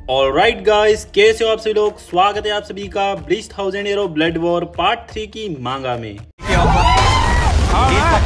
Alright guys, कैसे हो आप सभी लोग। स्वागत है आप सभी का bleach 1000 year blood war part 3 की मांगा में।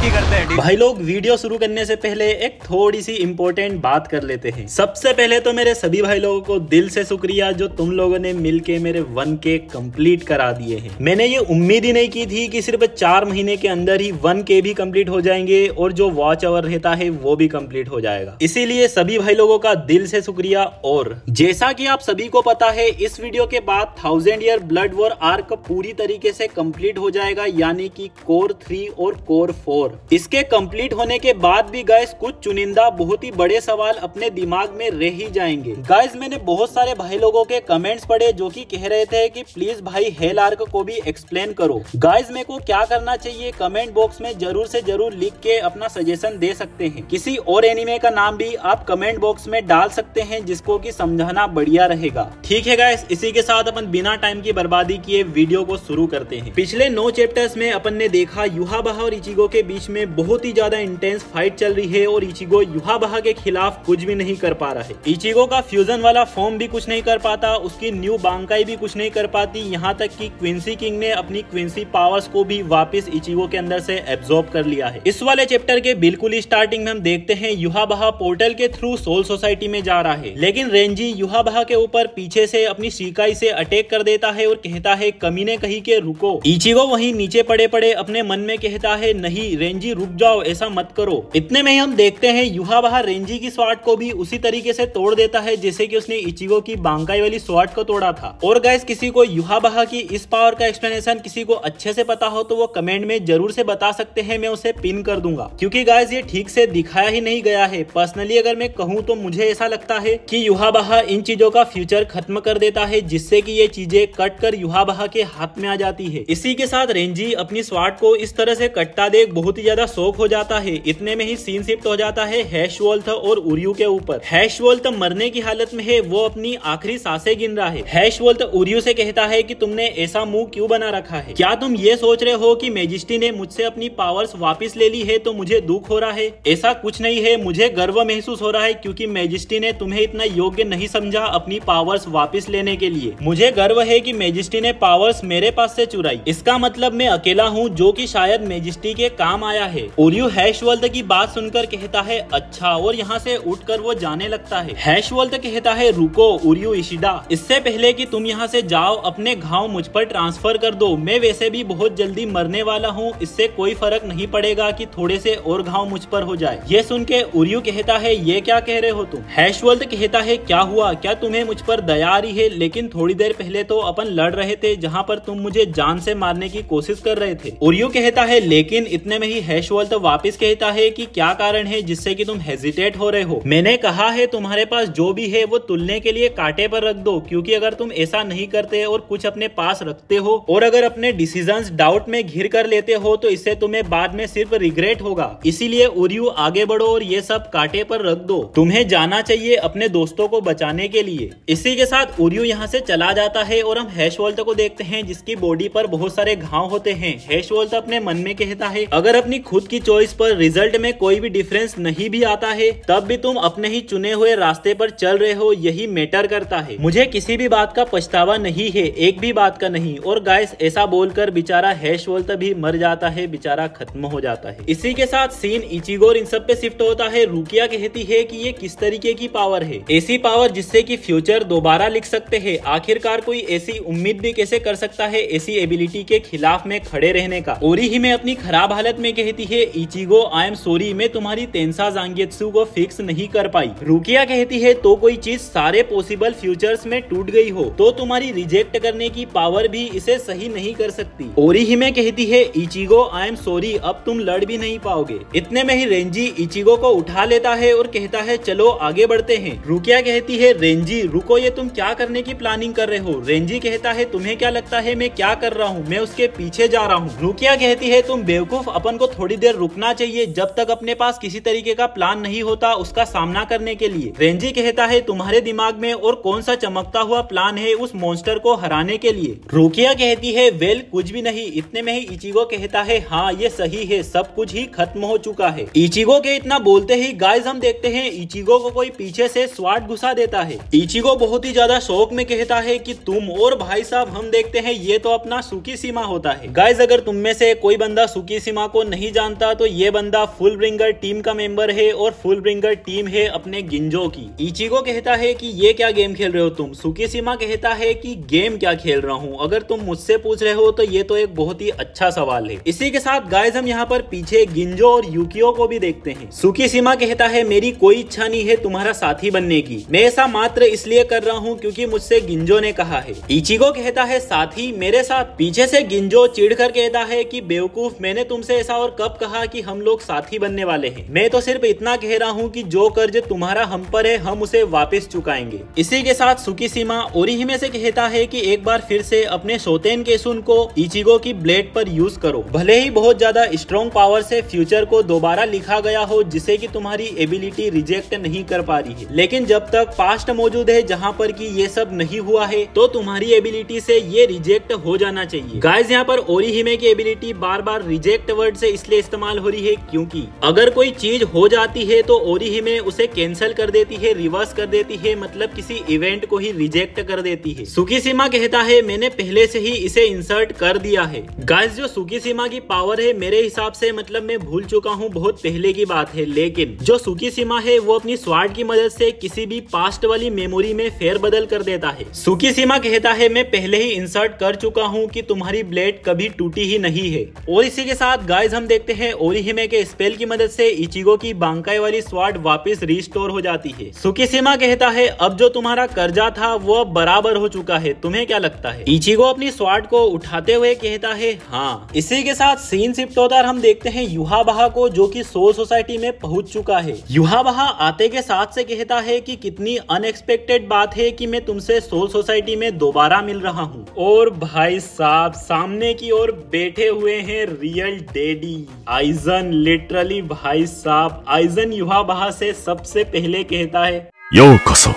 करते हैं भाई लोग, वीडियो शुरू करने से पहले एक थोड़ी सी इंपॉर्टेंट बात कर लेते हैं। सबसे पहले तो मेरे सभी भाई लोगों को दिल से शुक्रिया जो तुम लोगों ने मिलके मेरे 1K कंप्लीट करा दिए हैं। मैंने ये उम्मीद ही नहीं की थी कि सिर्फ 4 महीने के अंदर ही 1K भी कंप्लीट हो जाएंगे और जो वॉच आवर रहता है वो भी कंप्लीट हो जाएगा। इसीलिए सभी भाई लोगों का दिल से शुक्रिया। और जैसा कि आप सभी को पता है, इस वीडियो के बाद 1000 ईयर ब्लड वॉर आर्क पूरी तरीके से कंप्लीट हो जाएगा, यानी कि कोर 3 और कोर 4। इसके कंप्लीट होने के बाद भी गाइस कुछ चुनिंदा बहुत ही बड़े सवाल अपने दिमाग में रह ही जाएंगे। गाइस मैंने बहुत सारे भाई लोगों के कमेंट्स पढ़े जो कि कह रहे थे कि प्लीज भाई हेल आर्क को भी एक्सप्लेन करो। गाइस मेरे को क्या करना चाहिए कमेंट बॉक्स में जरूर से जरूर लिख के अपना सजेशन दे सकते हैं। किसी और एनिमे का नाम भी आप कमेंट बॉक्स में डाल सकते हैं जिसको कि समझाना बढ़िया रहेगा। ठीक है गाइस, इसी के साथ अपन बिना टाइम की बर्बादी किए वीडियो को शुरू करते हैं। पिछले 9 चैप्टर्स में अपन ने देखा युहाबहा और इचिगो के बीच में बहुत ही ज्यादा इंटेंस फाइट चल रही है और इचिगो युहाबहा के खिलाफ कुछ भी नहीं कर पा रहा है। इचिगो का फ्यूजन वाला फॉर्म भी कुछ नहीं कर पाता, उसकी न्यू बांकाई भी कुछ नहीं कर पाती, यहाँ तक कि क्विंसी किंग ने अपनी क्विंसी पावर्स को भी वापस इचिगो के अंदर से एब्जॉर्ब कर लिया है। इस वाले चैप्टर के बिल्कुल स्टार्टिंग में हम देखते हैं युहाबहा पोर्टल के थ्रू सोल सोसाइटी में जा रहा है, लेकिन रेंजी युहाबहा के ऊपर पीछे से अपनी शिकाई से अटैक कर देता है और कहता है कमीने कहीं के रुको। इचिगो वहीं नीचे पड़े पड़े अपने मन में कहता है नहीं रेंजी रुक जाओ, ऐसा मत करो। इतने में ही हम देखते हैं युहाबहा रेंजी की स्वॉर्ड को भी उसी तरीके से तोड़ देता है जैसे कि उसने इचिगो की बांकाई वाली स्वॉर्ड को तोड़ा था। और गाइस किसी को युहाबहा की इस पावर का एक्सप्लेनेशन किसी को अच्छे से पता हो तो वो कमेंट में जरूर से बता सकते हैं, मैं उसे पिन कर दूंगा, क्योंकि गाइस ये ठीक से दिखाया ही नहीं गया है। पर्सनली अगर मैं कहूँ तो मुझे ऐसा लगता है कि युहाबहा इन चीजों का फ्यूचर खत्म कर देता है जिससे कि ये चीजें कट कर युहाबहा के हाथ में आ जाती है। इसी के साथ रेंजी अपनी स्वॉर्ड को इस तरह से कटता देख बहुत ही ज्यादा शौक हो जाता है। इतने में ही सीन शिफ्ट हो जाता है हैशवोल्थ और उर्यू के ऊपर। हैशवोल्थ मरने की हालत में है, वो अपनी आखिरी सांसें गिन रहा है। हैशवोल्थ उर्यू से कहता है कि तुमने ऐसा मुंह क्यों बना रखा है, क्या तुम ये सोच रहे हो कि मेजिस्टी ने मुझसे अपनी पावर्स वापस ले ली है तो मुझे दुख हो रहा है? ऐसा कुछ नहीं है, मुझे गर्व महसूस हो रहा है क्योंकि मेजिस्टी ने तुम्हें इतना योग्य नहीं समझा अपनी पावर्स वापस लेने के लिए। मुझे गर्व है कि मेजिस्टी ने पावर्स मेरे पास से चुराई, इसका मतलब मैं अकेला हूँ जो कि शायद मेजिस्टी के काम आया है। उर्यू हैशवोल्थ की बात सुनकर कहता है अच्छा, और यहाँ से उठकर वो जाने लगता है। हैशवोल्थ कहता है रुको उर्यू इशिडा, इससे पहले कि तुम यहाँ से जाओ अपने घाव मुझ पर ट्रांसफर कर दो। मैं वैसे भी बहुत जल्दी मरने वाला हूँ, इससे कोई फर्क नहीं पड़ेगा कि थोड़े से और घाव मुझ पर हो जाए। ये सुन के उर्यू कहता है ये क्या कह रहे हो तुम? हैशवोल्थ कहता है क्या हुआ, क्या तुम्हें मुझ पर दया आ रही है? लेकिन थोड़ी देर पहले तो अपन लड़ रहे थे जहाँ पर तुम मुझे जान से मारने की कोशिश कर रहे थे। उर्यू कहता है लेकिन। इतने में ही हैशवोल्थ वापिस कहता है कि क्या कारण है जिससे कि तुम हेजिटेट हो रहे हो? मैंने कहा है तुम्हारे पास जो भी है वो तुलने के लिए कांटे पर रख दो, क्योंकि अगर तुम ऐसा नहीं करते और कुछ अपने पास रखते हो और अगर अपने डिसीजंस डाउट में घिर कर लेते हो तो इससे तुम्हें बाद में सिर्फ रिग्रेट होगा। इसीलिए उर्यू आगे बढ़ो और ये सब कांटे पर रख दो, तुम्हें जाना चाहिए अपने दोस्तों को बचाने के लिए। इसी के साथ उर्यू यहाँ से चला जाता है और हम हैशवोल्थ को देखते हैं जिसकी बॉडी पर बहुत सारे घाव होते हैं। हैशवोल्थ अपने मन में कहता है अगर अपनी खुद की चॉइस पर रिजल्ट में कोई भी डिफरेंस नहीं भी आता है तब भी तुम अपने ही चुने हुए रास्ते पर चल रहे हो, यही मैटर करता है। मुझे किसी भी बात का पछतावा नहीं है, एक भी बात का नहीं। और गाइस ऐसा बोलकर बेचारा हैशवोल्थ भी मर जाता है, बेचारा खत्म हो जाता है। इसी के साथ सीन इचिगो और इन सब पे शिफ्ट होता है। रुकिया कहती है कि ये किस तरीके की पावर है, ऐसी पावर जिससे कि फ्यूचर दोबारा लिख सकते हैं। आखिरकार कोई ऐसी उम्मीद भी कैसे कर सकता है ऐसी एबिलिटी के खिलाफ में खड़े रहने का। ओरी ही में अपनी खराब हालत में कहती है इचिगो आई एम सॉरी, मैं तुम्हारी तेंसा जांगेत्सु को फिक्स नहीं कर पाई। रुकिया कहती है तो कोई चीज सारे पॉसिबल फ्यूचर्स में टूट गई हो तो तुम्हारी रिजेक्ट करने की पावर भी इसे सही नहीं कर सकती। ओरी ही में कहती है इचिगो आई एम सॉरी, अब तुम लड़ भी नहीं पाओगे। इतने में ही रेंजी इचिगो को उठा लेता है और कहता है चलो आगे बढ़ते हैं। रुकिया कहती है रेंजी रुको, ये तुम क्या करने की प्लानिंग कर रहे हो? रेंजी कहता है तुम्हें क्या लगता है मैं क्या कर रहा हूँ, मैं उसके पीछे जा रहा हूँ। रुकिया कहती है तुम बेवकूफ बेवकूफ, अपन को थोड़ी देर रुकना चाहिए जब तक अपने पास किसी तरीके का प्लान नहीं होता उसका सामना करने के लिए। रेंजी कहता है तुम्हारे दिमाग में और कौन सा चमकता हुआ प्लान है उस मॉन्स्टर को हराने के लिए। रुकिया कहती है वेल कुछ भी नहीं। इतने में ही इचिगो कहता है हाँ ये सही है, सब कुछ ही खत्म हो चुका है। इचिगो के इतना बोलते ही गाइस हम देखते हैं इचिगो को कोई पीछे से स्वाट घुसा देता है। इचिगो बहुत ही ज्यादा शौक में कहता है कि तुम, और भाई साहब हम देखते हैं ये तो अपना सुकीसीमा होता है। गाइस अगर तुम में से कोई बंदा सुकीसीमा को नहीं जानता तो ये बंदा फुल ब्रिंगर टीम का मेंबर है और फुल ब्रिंगर टीम है अपने गिंजो की। इचिगो कहता है कि ये क्या गेम खेल रहे हो तुम। सुकीसीमा कहता है कि गेम क्या खेल रहा हूँ, अगर तुम मुझसे पूछ रहे हो तो ये तो एक बहुत ही अच्छा सवाल है। इसी के साथ गाइस हम यहाँ पर पीछे गिंजो और यूकियो को भी देखते हैं। सुकीसीमा कहता है मेरी कोई इच्छा नहीं है तुम्हारा साथी बनने की, मैं ऐसा मात्र इसलिए कर रहा हूँ क्योंकि मुझसे गिंजो ने कहा है। इचिगो कहता है साथी मेरे साथ। पीछे से गिंजो चिढ़कर कहता है कि बेवकूफ, मैंने तुमसे ऐसा और कब कहा कि हम लोग साथी बनने वाले हैं। मैं तो सिर्फ इतना कह रहा हूँ कि जो कर्ज तुम्हारा हम पर है हम उसे वापस चुकाएंगे। इसी के साथ सुकीसीमा ओरिहिमे से कहता है कि एक बार फिर से अपने शोतेन केसुन को इचिगो की ब्लेड पर यूज करो। भले ही बहुत ज्यादा स्ट्रॉन्ग पावर से फ्यूचर को दोबारा लिखा गया हो जिसे कि तुम्हारी एबिलिटी रिजेक्ट नहीं कर पा रही है, लेकिन जब तक पास्ट मौजूद है जहाँ पर कि ये सब नहीं हुआ है तो तुम्हारी एबिलिटी से ये रिजेक्ट हो जाना चाहिए। गाइस यहाँ पर ओरिहिमे की एबिलिटी बार बार रिजेक्ट वर्ड से इसलिए इस्तेमाल हो रही है क्योंकि अगर कोई चीज हो जाती है तो ओरिहिमे उसे कैंसिल कर देती है, रिवर्स कर देती है, मतलब किसी इवेंट को ही रिजेक्ट कर देती है। सुकीसीमा कहता है मैंने पहले से ही इसे इंसर्ट कर दिया है। गाइस जो सुकीसीमा की पावर है मेरे हिसाब से मतलब मैं भूल चुका हूँ, बहुत पहले की बात है, लेकिन जो सुकीसीमा है वो अपनी स्वार्ड की मदद से किसी भी पास्ट वाली मेमोरी में फेरबदल कर देता है। सुकीसीमा कहता है मैं पहले ही इंसर्ट कर चुका हूँ कि तुम्हारी ब्लेड कभी टूटी ही नहीं है। और इसी के साथ गाइस हम देखते हैं ओरिहिमे के स्पेल की मदद से इचिगो की बांकाई वाली स्वार्ड वापस रिस्टोर हो जाती है। सुकीसीमा कहता है अब जो तुम्हारा कर्जा था वो अब बराबर हो चुका है, तुम्हें क्या लगता है। इचिगो अपनी स्वार्ड को उठाते हुए कहता है हाँ। इसी के साथ सीन शिफ्ट होता है, हम देखते हैं युहाबहा को जो कि सोल सोसाइटी में पहुंच चुका है। युहाबहा आते के साथ से कहता है कि कितनी अनएक्सपेक्टेड बात है कि मैं तुमसे सोल सोसाइटी में दोबारा मिल रहा हूँ। और भाई साहब सामने की ओर बैठे हुए हैं रियल डैडी आइजन। लिटरली भाई साहब आइजन युहाबहा से सबसे पहले कहता है योकोसो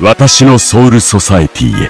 वाताशी नो सोल सोसाइटी हे।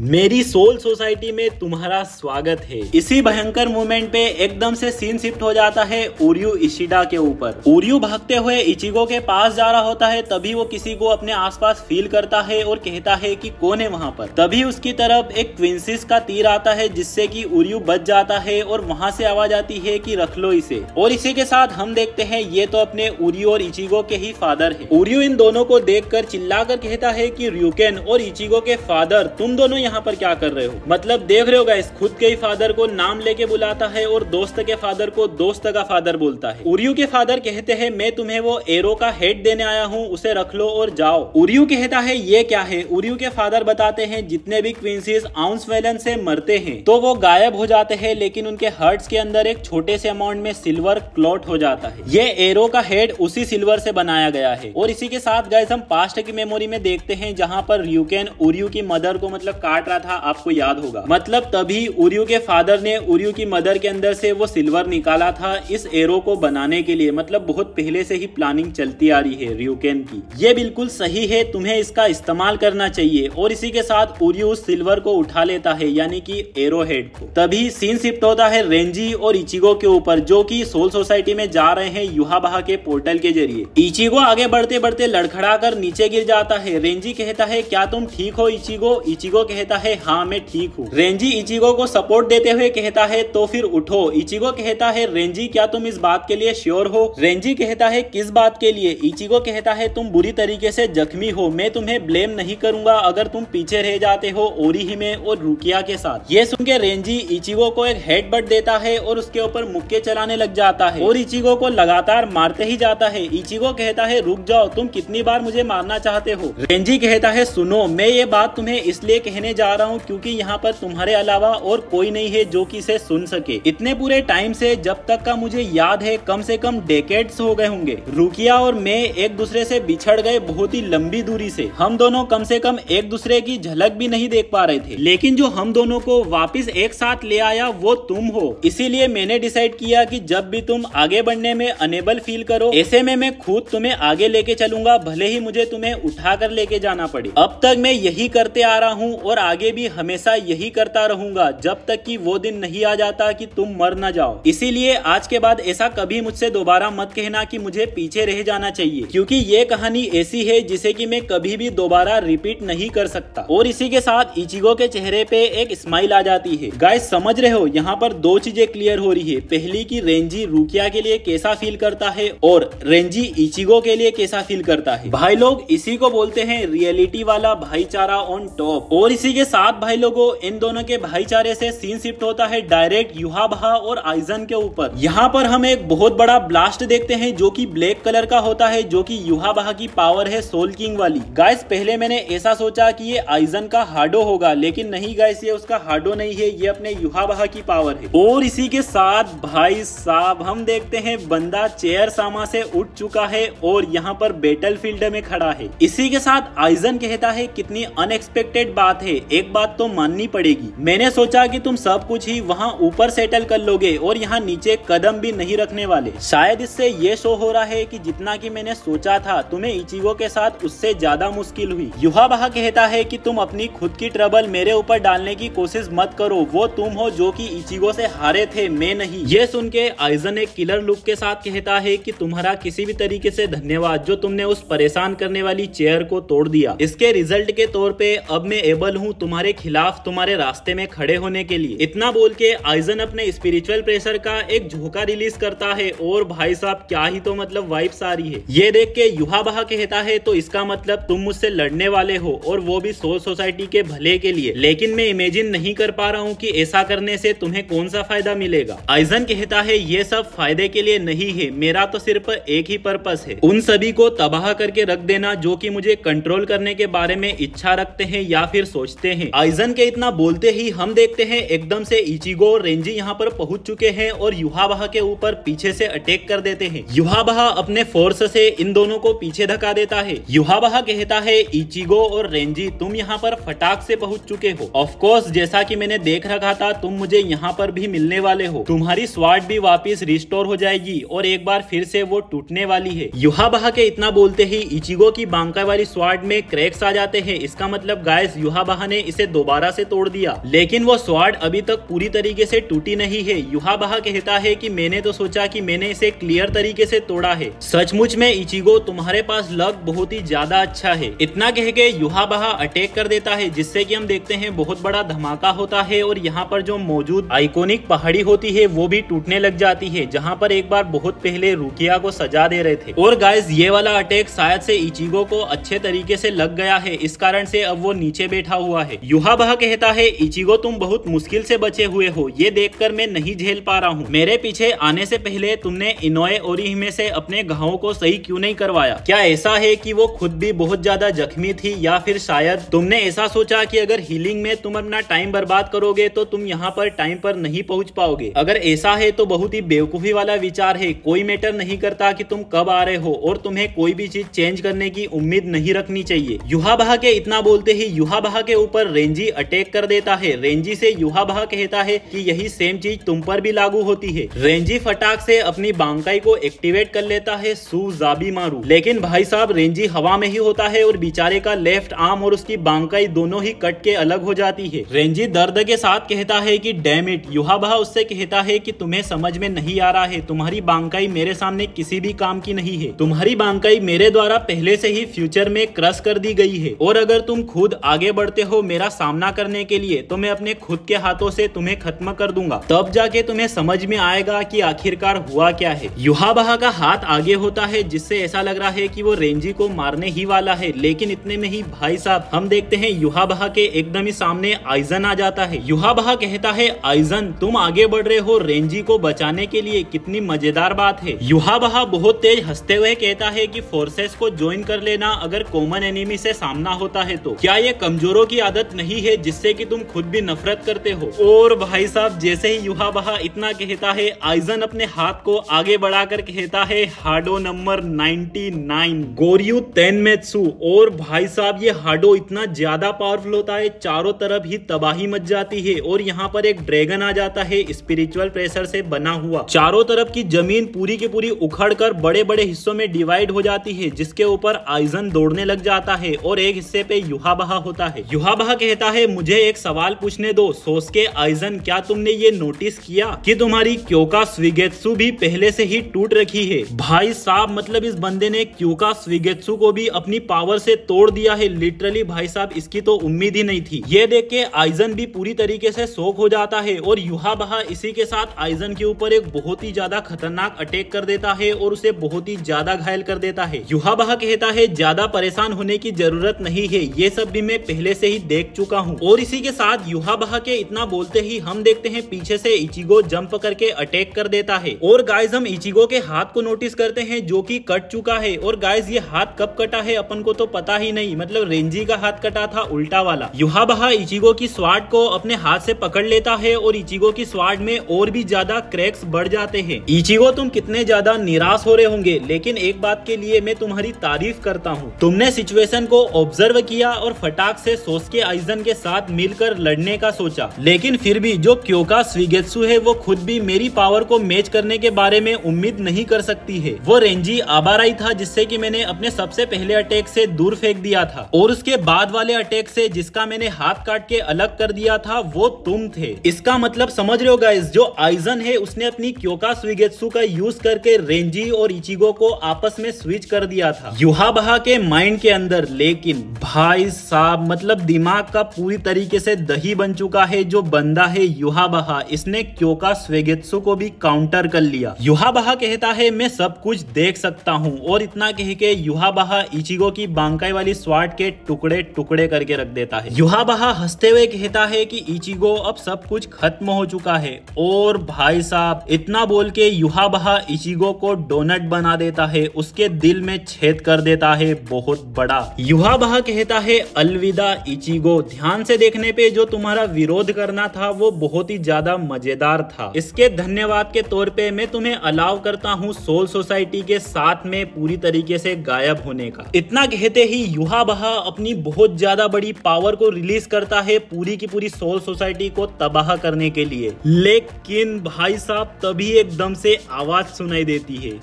मेरी सोल सोसाइटी में तुम्हारा स्वागत है। इसी भयंकर मोमेंट पे एकदम से सीन शिफ्ट हो जाता है ओरियो इशिडा के ऊपर। ओरियो भागते हुए इचिगो के पास जा रहा होता है, तभी वो किसी को अपने आसपास फील करता है और कहता है कि कौन है वहाँ पर। तभी उसकी तरफ एक ट्विंसिस का तीर आता है जिससे कि ओरियो बच जाता है और वहाँ से आवाज आती है कि रख लो इसे। और इसी के साथ हम देखते हैं ये तो अपने ओरियो और इचिगो के ही फादर है। ओरियो इन दोनों को देखकर चिल्लाकर कहता है कि ryuken और इचिगो के फादर तुम दोनों यहाँ पर क्या कर रहे हो। मतलब देख रहे हो गाइस, खुद के ही फादर को नाम लेके बुलाता है और दोस्त के फादर को दोस्त का फादर बोलता है। ओरियो के फादर कहते हैं मैं तुम्हें वो एरो का हेड देने आया हूँ, उसे रख लो और जाओ। ओरियो कहता है ये क्या है। ओरियो के फादर बताते हैं जितने भी क्वींसीज आउंस वेलन से मरते हैं तो वो गायब हो जाते हैं, लेकिन उनके हर्ट्स के अंदर एक छोटे से अमाउंट में सिल्वर क्लॉट हो जाता है। ये एरो का हेड उसी सिल्वर से बनाया गया है। और इसी के साथ गाइस हम पास्ट की मेमोरी में देखते हैं जहाँ पर ryuken ओरियो की मदर को मतलब काट रहा था, आपको याद होगा। मतलब तभी ओरियो के फादर ने ओरियो की मदर के अंदर से वो सिल्वर निकाला था इस एरो को बनाने के लिए। मतलब बहुत पहले से ही प्लानिंग चलती आ रही है ryuken की। ये बिल्कुल सही है, तुम्हें इसका इस्तेमाल करना चाहिए। और इसी के साथ ओरियो उस सिल्वर को उठा लेता है यानी कि एरो हेड को। तभी सीन शिफ्ट होता है रेंजी और इचिगो के ऊपर जो कि सोल सोसाइटी में जा रहे हैं युहाबहा के पोर्टल के जरिए। इचिगो आगे बढ़ते बढ़ते लड़खड़ा कर नीचे गिर जाता है। रेंजी कहता है क्या तुम ठीक हो इचिगो। इचिगो कहता है हाँ मैं ठीक हूँ। रेंजी इचिगो को सपोर्ट देते हुए कहता है तो फिर उठो। इचिगो कहता है रेंजी क्या तुम इस बात के लिए श्योर हो। रेंजी कहता है किस बात के लिए। इचिगो कहता है तुम बुरी तरीके से जख्मी हो, मैं तुम्हें ब्लेम नहीं करूंगा अगर तुम पीछे रह जाते हो ओरिहिमे और रुकिया के साथ। ये सुन के रेंजी इचिगो को एक हेडबट देता है और उसके ऊपर मुक्के चलाने लग जाता है और इचिगो को लगातार मारते ही जाता है। इचिगो कहता है रुक जाओ, तुम कितनी बार मुझे मारना चाहते हो। रेंजी कहता है सुनो, मैं ये बात तुम्हें इसलिए कहने करने जा रहा हूँ क्योंकि यहाँ पर तुम्हारे अलावा और कोई नहीं है जो कि इसे सुन सके। इतने पूरे टाइम से जब तक का मुझे याद है कम से कम डेकेड्स हो गए होंगे। रुकिया और मैं एक दूसरे से बिछड़ गए बहुत ही लंबी दूरी से। हम दोनों कम से कम एक दूसरे की झलक भी नहीं देख पा रहे थे, लेकिन जो हम दोनों को वापस एक साथ ले आया वो तुम हो। इसीलिए मैंने डिसाइड किया कि जब भी तुम आगे बढ़ने में अनेबल फील करो, ऐसे में मैं खुद तुम्हें आगे लेके चलूंगा, भले ही मुझे तुम्हें उठा कर लेके जाना पड़े। अब तक मैं यही करते आ रहा हूँ और आगे भी हमेशा यही करता रहूंगा जब तक कि वो दिन नहीं आ जाता कि तुम मर न जाओ। इसीलिए आज के बाद ऐसा कभी मुझसे दोबारा मत कहना कि मुझे पीछे रह जाना चाहिए, क्योंकि ये कहानी ऐसी है जिसे कि मैं कभी भी दोबारा रिपीट नहीं कर सकता। और इसी के साथ इचिगो के चेहरे पे एक स्माइल आ जाती है। गाइस समझ रहे हो, यहाँ पर दो चीजें क्लियर हो रही है। पहली कि रेंजी रुकिया के लिए कैसा फील करता है और रेंजी इचिगो के लिए कैसा फील करता है। भाई लोग इसी को बोलते हैं रियलिटी वाला भाईचारा ऑन टॉप। और इसी के साथ भाई लोगों, इन दोनों के भाईचारे से सीन शिफ्ट होता है डायरेक्ट युहाबहा और आइजन के ऊपर। यहाँ पर हम एक बहुत बड़ा ब्लास्ट देखते हैं जो कि ब्लैक कलर का होता है, जो कि युहाबहा की पावर है सोल किंग वाली। गाइस पहले मैंने ऐसा सोचा कि ये आइजन का हाडो होगा, लेकिन नहीं गाइस, ये उसका हाडो नहीं है, ये अपने युहाबहा की पावर है। और इसी के साथ भाई साहब हम देखते हैं बंदा चेयर सामा से उठ चुका है और यहाँ पर बैटलफील्ड में खड़ा है। इसी के साथ आइजन कहता है कितनी अनएक्सपेक्टेड बात है, एक बात तो माननी पड़ेगी। मैंने सोचा कि तुम सब कुछ ही वहाँ ऊपर सेटल कर लोगे और यहाँ नीचे कदम भी नहीं रखने वाले। शायद इससे ये शो हो रहा है कि जितना कि मैंने सोचा था तुम्हें इचिगो के साथ उससे ज्यादा मुश्किल हुई। युहाबहा कहता है कि तुम अपनी खुद की ट्रबल मेरे ऊपर डालने की कोशिश मत करो, वो तुम हो जो कि इचिगो से हारे थे, मैं नहीं। ये सुन के आइजन एक किलर लुक के साथ कहता है कि तुम्हारा किसी भी तरीके से धन्यवाद जो तुमने उस परेशान करने वाली चेयर को तोड़ दिया। इसके रिजल्ट के तौर पे अब मैं एबल हूँ तुम्हारे खिलाफ तुम्हारे रास्ते में खड़े होने के लिए। इतना बोल के आइजन अपने स्पिरिचुअल प्रेशर का एक झोंका रिलीज करता है और भाई साहब क्या ही तो मतलब वाइब्स आ रही है। ये देख के युहाबहा कहता है तो इसका मतलब तुम मुझसे लड़ने वाले हो और वो भी सोल सोसाइटी के भले के लिए, लेकिन मैं इमेजिन नहीं कर पा रहा हूँ कि ऐसा करने से तुम्हें कौन सा फायदा मिलेगा। आइजन कहता है ये सब फायदे के लिए नहीं है, मेरा तो सिर्फ एक ही पर्पस है, उन सभी को तबाह करके रख देना जो कि मुझे कंट्रोल करने के बारे में इच्छा रखते हैं या फिर सोचते हैं। आइजन के इतना बोलते ही हम देखते हैं एकदम से इचिगो और रेंजी यहाँ पर पहुंच चुके हैं और युहाबहा के ऊपर पीछे से अटैक कर देते हैं। युहाबहा अपने फोर्स से इन दोनों को पीछे धक्का देता है। युहाबहा कहता है इचिगो और रेंजी तुम यहाँ पर फटाक से पहुंच चुके हो। ऑफ कोर्स जैसा कि मैंने देख रखा था तुम मुझे यहाँ पर भी मिलने वाले हो, तुम्हारी स्वार्ड भी वापस रिस्टोर हो जाएगी और एक बार फिर से वो टूटने वाली है। युहाबहा के इतना बोलते ही इचिगो की बांका वाली स्वार्ड में क्रैक्स आ जाते हैं। इसका मतलब गाइस युहाबहा ने इसे दोबारा से तोड़ दिया, लेकिन वो स्वार्ड अभी तक पूरी तरीके से टूटी नहीं है। युहाबहा कहता है कि मैंने तो सोचा कि मैंने इसे क्लियर तरीके से तोड़ा है, सचमुच में इचिगो तुम्हारे पास लक बहुत ही ज्यादा अच्छा है। इतना कह के युहाबहा अटैक कर देता है जिससे कि हम देखते हैं बहुत बड़ा धमाका होता है और यहाँ पर जो मौजूद आइकॉनिक पहाड़ी होती है वो भी टूटने लग जाती है, जहाँ पर एक बार बहुत पहले रुकिया को सजा दे रहे थे। और गाइस ये वाला अटैक शायद से इचिगो को अच्छे तरीके से लग गया है, इस कारण से अब वो नीचे बैठा हुआ है। युहाबहा कहता है इचिगो तुम बहुत मुश्किल से बचे हुए हो, ये देखकर मैं नहीं झेल पा रहा हूँ। मेरे पीछे आने से पहले तुमने इनोए ओरिहिमे से अपने घावों को सही क्यों नहीं करवाया? क्या ऐसा है कि वो खुद भी बहुत ज्यादा जख्मी थी या फिर शायद तुमने ऐसा सोचा कि अगर हीलिंग में तुम अपना टाइम बर्बाद करोगे तो तुम यहाँ पर टाइम पर नहीं पहुँच पाओगे? अगर ऐसा है तो बहुत ही बेवकूफी वाला विचार है। कोई मैटर नहीं करता कि तुम कब आ रहे हो और तुम्हें कोई भी चीज चेंज करने की उम्मीद नहीं रखनी चाहिए। युहाबहा के इतना बोलते ही युहाबहा के ऊपर रेंजी अटैक कर देता है। रेंजी से युहाबहा कहता है कि यही सेम चीज तुम पर भी लागू होती है। रेंजी फटाक से अपनी बांकाई को एक्टिवेट कर लेता है सुजाबी मारू, लेकिन भाई साहब रेंजी हवा में ही होता है और बेचारे का लेफ्ट आर्म और उसकी बांकाई दोनों ही कट के अलग हो जाती है। रेंजी दर्द के साथ कहता है कि डैम इट। युहाबहा उससे कहता है कि तुम्हें समझ में नहीं आ रहा है, तुम्हारी बांकाई मेरे सामने किसी भी काम की नहीं है। तुम्हारी बांकाई मेरे द्वारा पहले से ही फ्यूचर में क्रश कर दी गई है और अगर तुम खुद आगे बढ़ते हो मेरा सामना करने के लिए तो मैं अपने खुद के हाथों से तुम्हें खत्म कर दूंगा, तब जाके तुम्हें समझ में आएगा कि आखिरकार हुआ क्या है। युहाबहा का हाथ आगे होता है जिससे ऐसा लग रहा है कि वो रेंजी को मारने ही वाला है, लेकिन इतने में ही भाई साहब हम देखते हैं युहाबहा के एकदम ही सामने आइजन आ जाता है। युहाबहा कहता है आइजन तुम आगे बढ़ रहे हो रेंजी को बचाने के लिए, कितनी मजेदार बात है। युहाबहा बहुत तेज हंसते हुए कहता है कि फोर्सेस को ज्वाइन कर लेना अगर कॉमन एनिमी से सामना होता है तो। क्या ये कमजोरों की आदत नहीं है जिससे कि तुम खुद भी नफरत करते हो। और भाई साहब जैसे ही युहाबहा इतना कहता है, आइजन अपने हाथ को आगे बढ़ाकर कहता है हाडो नंबर 99 गोरयू तेनमेत्सु। और भाई साहब ये हाडो इतना ज्यादा पावरफुल होता है, चारों तरफ ही तबाही मच जाती है और यहाँ पर एक ड्रैगन आ जाता है स्पिरिचुअल प्रेशर से बना हुआ। चारों तरफ की जमीन पूरी की पूरी उखड़कर बड़े बड़े हिस्सों में डिवाइड हो जाती है, जिसके ऊपर आइजन दौड़ने लग जाता है और एक हिस्से पे युहाबहा होता है। युहाबहा कहता है मुझे एक सवाल पूछने दो सोसुके आइजन, क्या तुमने ये नोटिस किया कि तुम्हारी क्योका स्विगेत्सु भी पहले से ही टूट रखी है। भाई साहब मतलब इस बंदे ने क्योका स्विगेत्सु को भी अपनी पावर से तोड़ दिया है लिटरली। भाई साहब इसकी तो उम्मीद ही नहीं थी। ये देख के आइजन भी पूरी तरीके से शॉक हो जाता है और युहाबहा इसी के साथ आइजन के ऊपर एक बहुत ही ज्यादा खतरनाक अटैक कर देता है और उसे बहुत ही ज्यादा घायल कर देता है। युहाबहा कहता है ज्यादा परेशान होने की जरूरत नहीं है, ये सब भी मैं पहले से ही देख चुका हूँ। और इसी के साथ युहाबहा के इतना बोलते ही हम देखते हैं पीछे से इचिगो जंप करके अटैक कर देता है। और गाइज हम इचिगो के हाथ को नोटिस करते हैं जो कि कट चुका है। और गाइज ये हाथ कब कटा है अपन को तो पता ही नहीं, मतलब रेंजी का हाथ कटा था उल्टा वाला। युहाबहा इचिगो की स्वार्ड को अपने हाथ से पकड़ लेता है और इचिगो की स्वार्ड में और भी ज्यादा क्रैक्स बढ़ जाते हैं। इचिगो तुम कितने ज्यादा निराश हो रहे होंगे, लेकिन एक बात के लिए मैं तुम्हारी तारीफ करता हूँ, तुमने सिचुएशन को ऑब्जर्व किया और फटाक से सोसुके आइजन के साथ मिलकर लड़ने का सोचा। लेकिन फिर भी जो क्योका स्विगेत्सु है वो खुद भी मेरी पावर को मैच करने के बारे में उम्मीद नहीं कर सकती है। वो रेंजी आबाराई था जिससे कि मैंने अपने सबसे पहले अटैक से दूर फेंक दिया था, और उसके बाद वाले अटैक से जिसका मैंने हाथ काट के अलग कर दिया था वो तुम थे। इसका मतलब समझ रहे हो गाइस, जो आइजन है उसने अपनी क्योका स्विगेत्सु का यूज करके रेंजी और इचिगो को आपस में स्विच कर दिया था युहाबहा के माइंड के अंदर। लेकिन भाई साहब मतलब दिमाग का पूरी तरीके से दही बन चुका है जो बंदा है युहाबहा, इसने क्योका स्विगेत्सु को भी काउंटर कर लिया। युहाबहा कहता है मैं सब कुछ देख सकता हूँ, और इतना कह के युहाबहा इचिगो की बांकाई वाली स्वार्ड के टुकड़े टुकड़े करके रख देता है। युहाबहा हंसते हुए कहता है कि इचिगो अब सब कुछ खत्म हो चुका है। और भाई साहब इतना बोल के युहाबहा इचिगो को डोनट बना देता है, उसके दिल में छेद कर देता है बहुत बड़ा। युहाबहा कहता है अलविदा इचिगो, ध्यान से देखने पे जो तुम्हारा विरोध करना था वो बहुत ही ज्यादा मजेदार था। इसके धन्यवाद के तौर पे मैं तुम्हें अलाउ करता हूँ सोल सोसाइटी के साथ में पूरी तरीके से गायब होने का। इतना कहते ही युहाबहा अपनी बहुत ज्यादा बड़ी पावर को रिलीज करता है पूरी की पूरी सोल सोसाइटी को तबाह करने के लिए। लेकिन भाई साहब तभी एकदम से आवाज सुनाई देती है।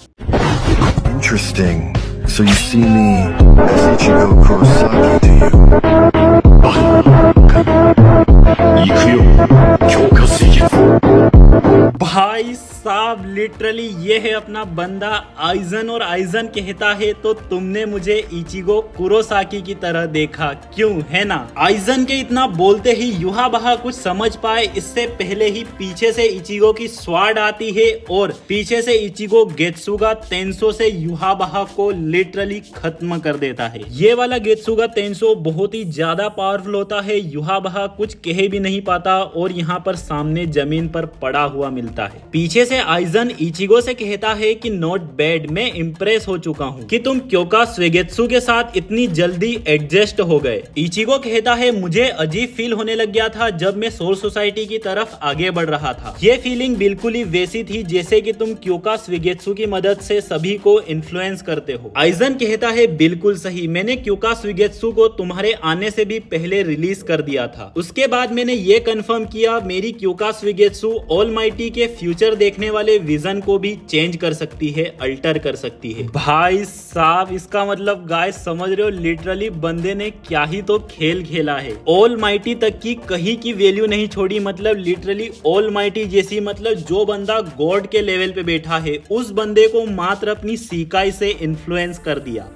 Interesting. So you see me as Ichigo Kurosaki, do you? भाई साहब लिटरली ये है अपना बंदा आइजन, और आइजन कहता है तो तुमने मुझे इचिगो कुरोसाकी की तरह देखा क्यों, है ना। आइजन के इतना बोलते ही युहाबहा कुछ समझ पाए इससे पहले ही पीछे से इचिगो की स्वार्ड आती है और पीछे से इचिगो गेत्सुगा तेंसो से युहाबहा को लिटरली खत्म कर देता है। ये वाला गेत्सुगा तेंसो बहुत ही ज्यादा पावरफुल होता है, युहाबहा कुछ कह भी नहीं पाता और यहाँ पर सामने जमीन पर पड़ा हुआ मिलता है। पीछे से आइजन इचिगो से कहता है कि नॉट बैड, मैं इम्प्रेस हो चुका हूँ कि तुम क्योका स्विगेत्सु के साथ इतनी जल्दी एडजस्ट हो गए। इचिगो कहता है मुझे अजीब फील होने लग गया था जब मैं सोल सोसाइटी की तरफ आगे बढ़ रहा था। ये फीलिंग बिल्कुल ही वैसी थी जैसे कि तुम क्योका स्विगेत्सु की मदद से सभी को इन्फ्लुएंस करते हो। आइजन कहता है बिल्कुल सही, मैंने क्योका स्विगेत्सु को तुम्हारे आने से भी पहले रिलीज कर दिया था। उसके बाद मैंने ये कंफर्म किया मेरी क्योका स्विगेत्सु ऑलमाइटी के फ्यूचर देखने वाले विजन को भी चेंज कर सकती है, अल्टर कर सकती है। भाई साहब इसका मतलब गाइस समझ रहे हो लिटरली बंदे ने क्या ही तो खेल खेला है। ऑलमाइटी तक की कहीं की वैल्यू नहीं छोड़ी, मतलब लिटरली ऑलमाइटी जैसी, मतलब जो बंदा गॉड के लेवल पे बैठा है उस बंदे को मात्र अपनी सीकाई से इन्फ्लुएंस कर दिया।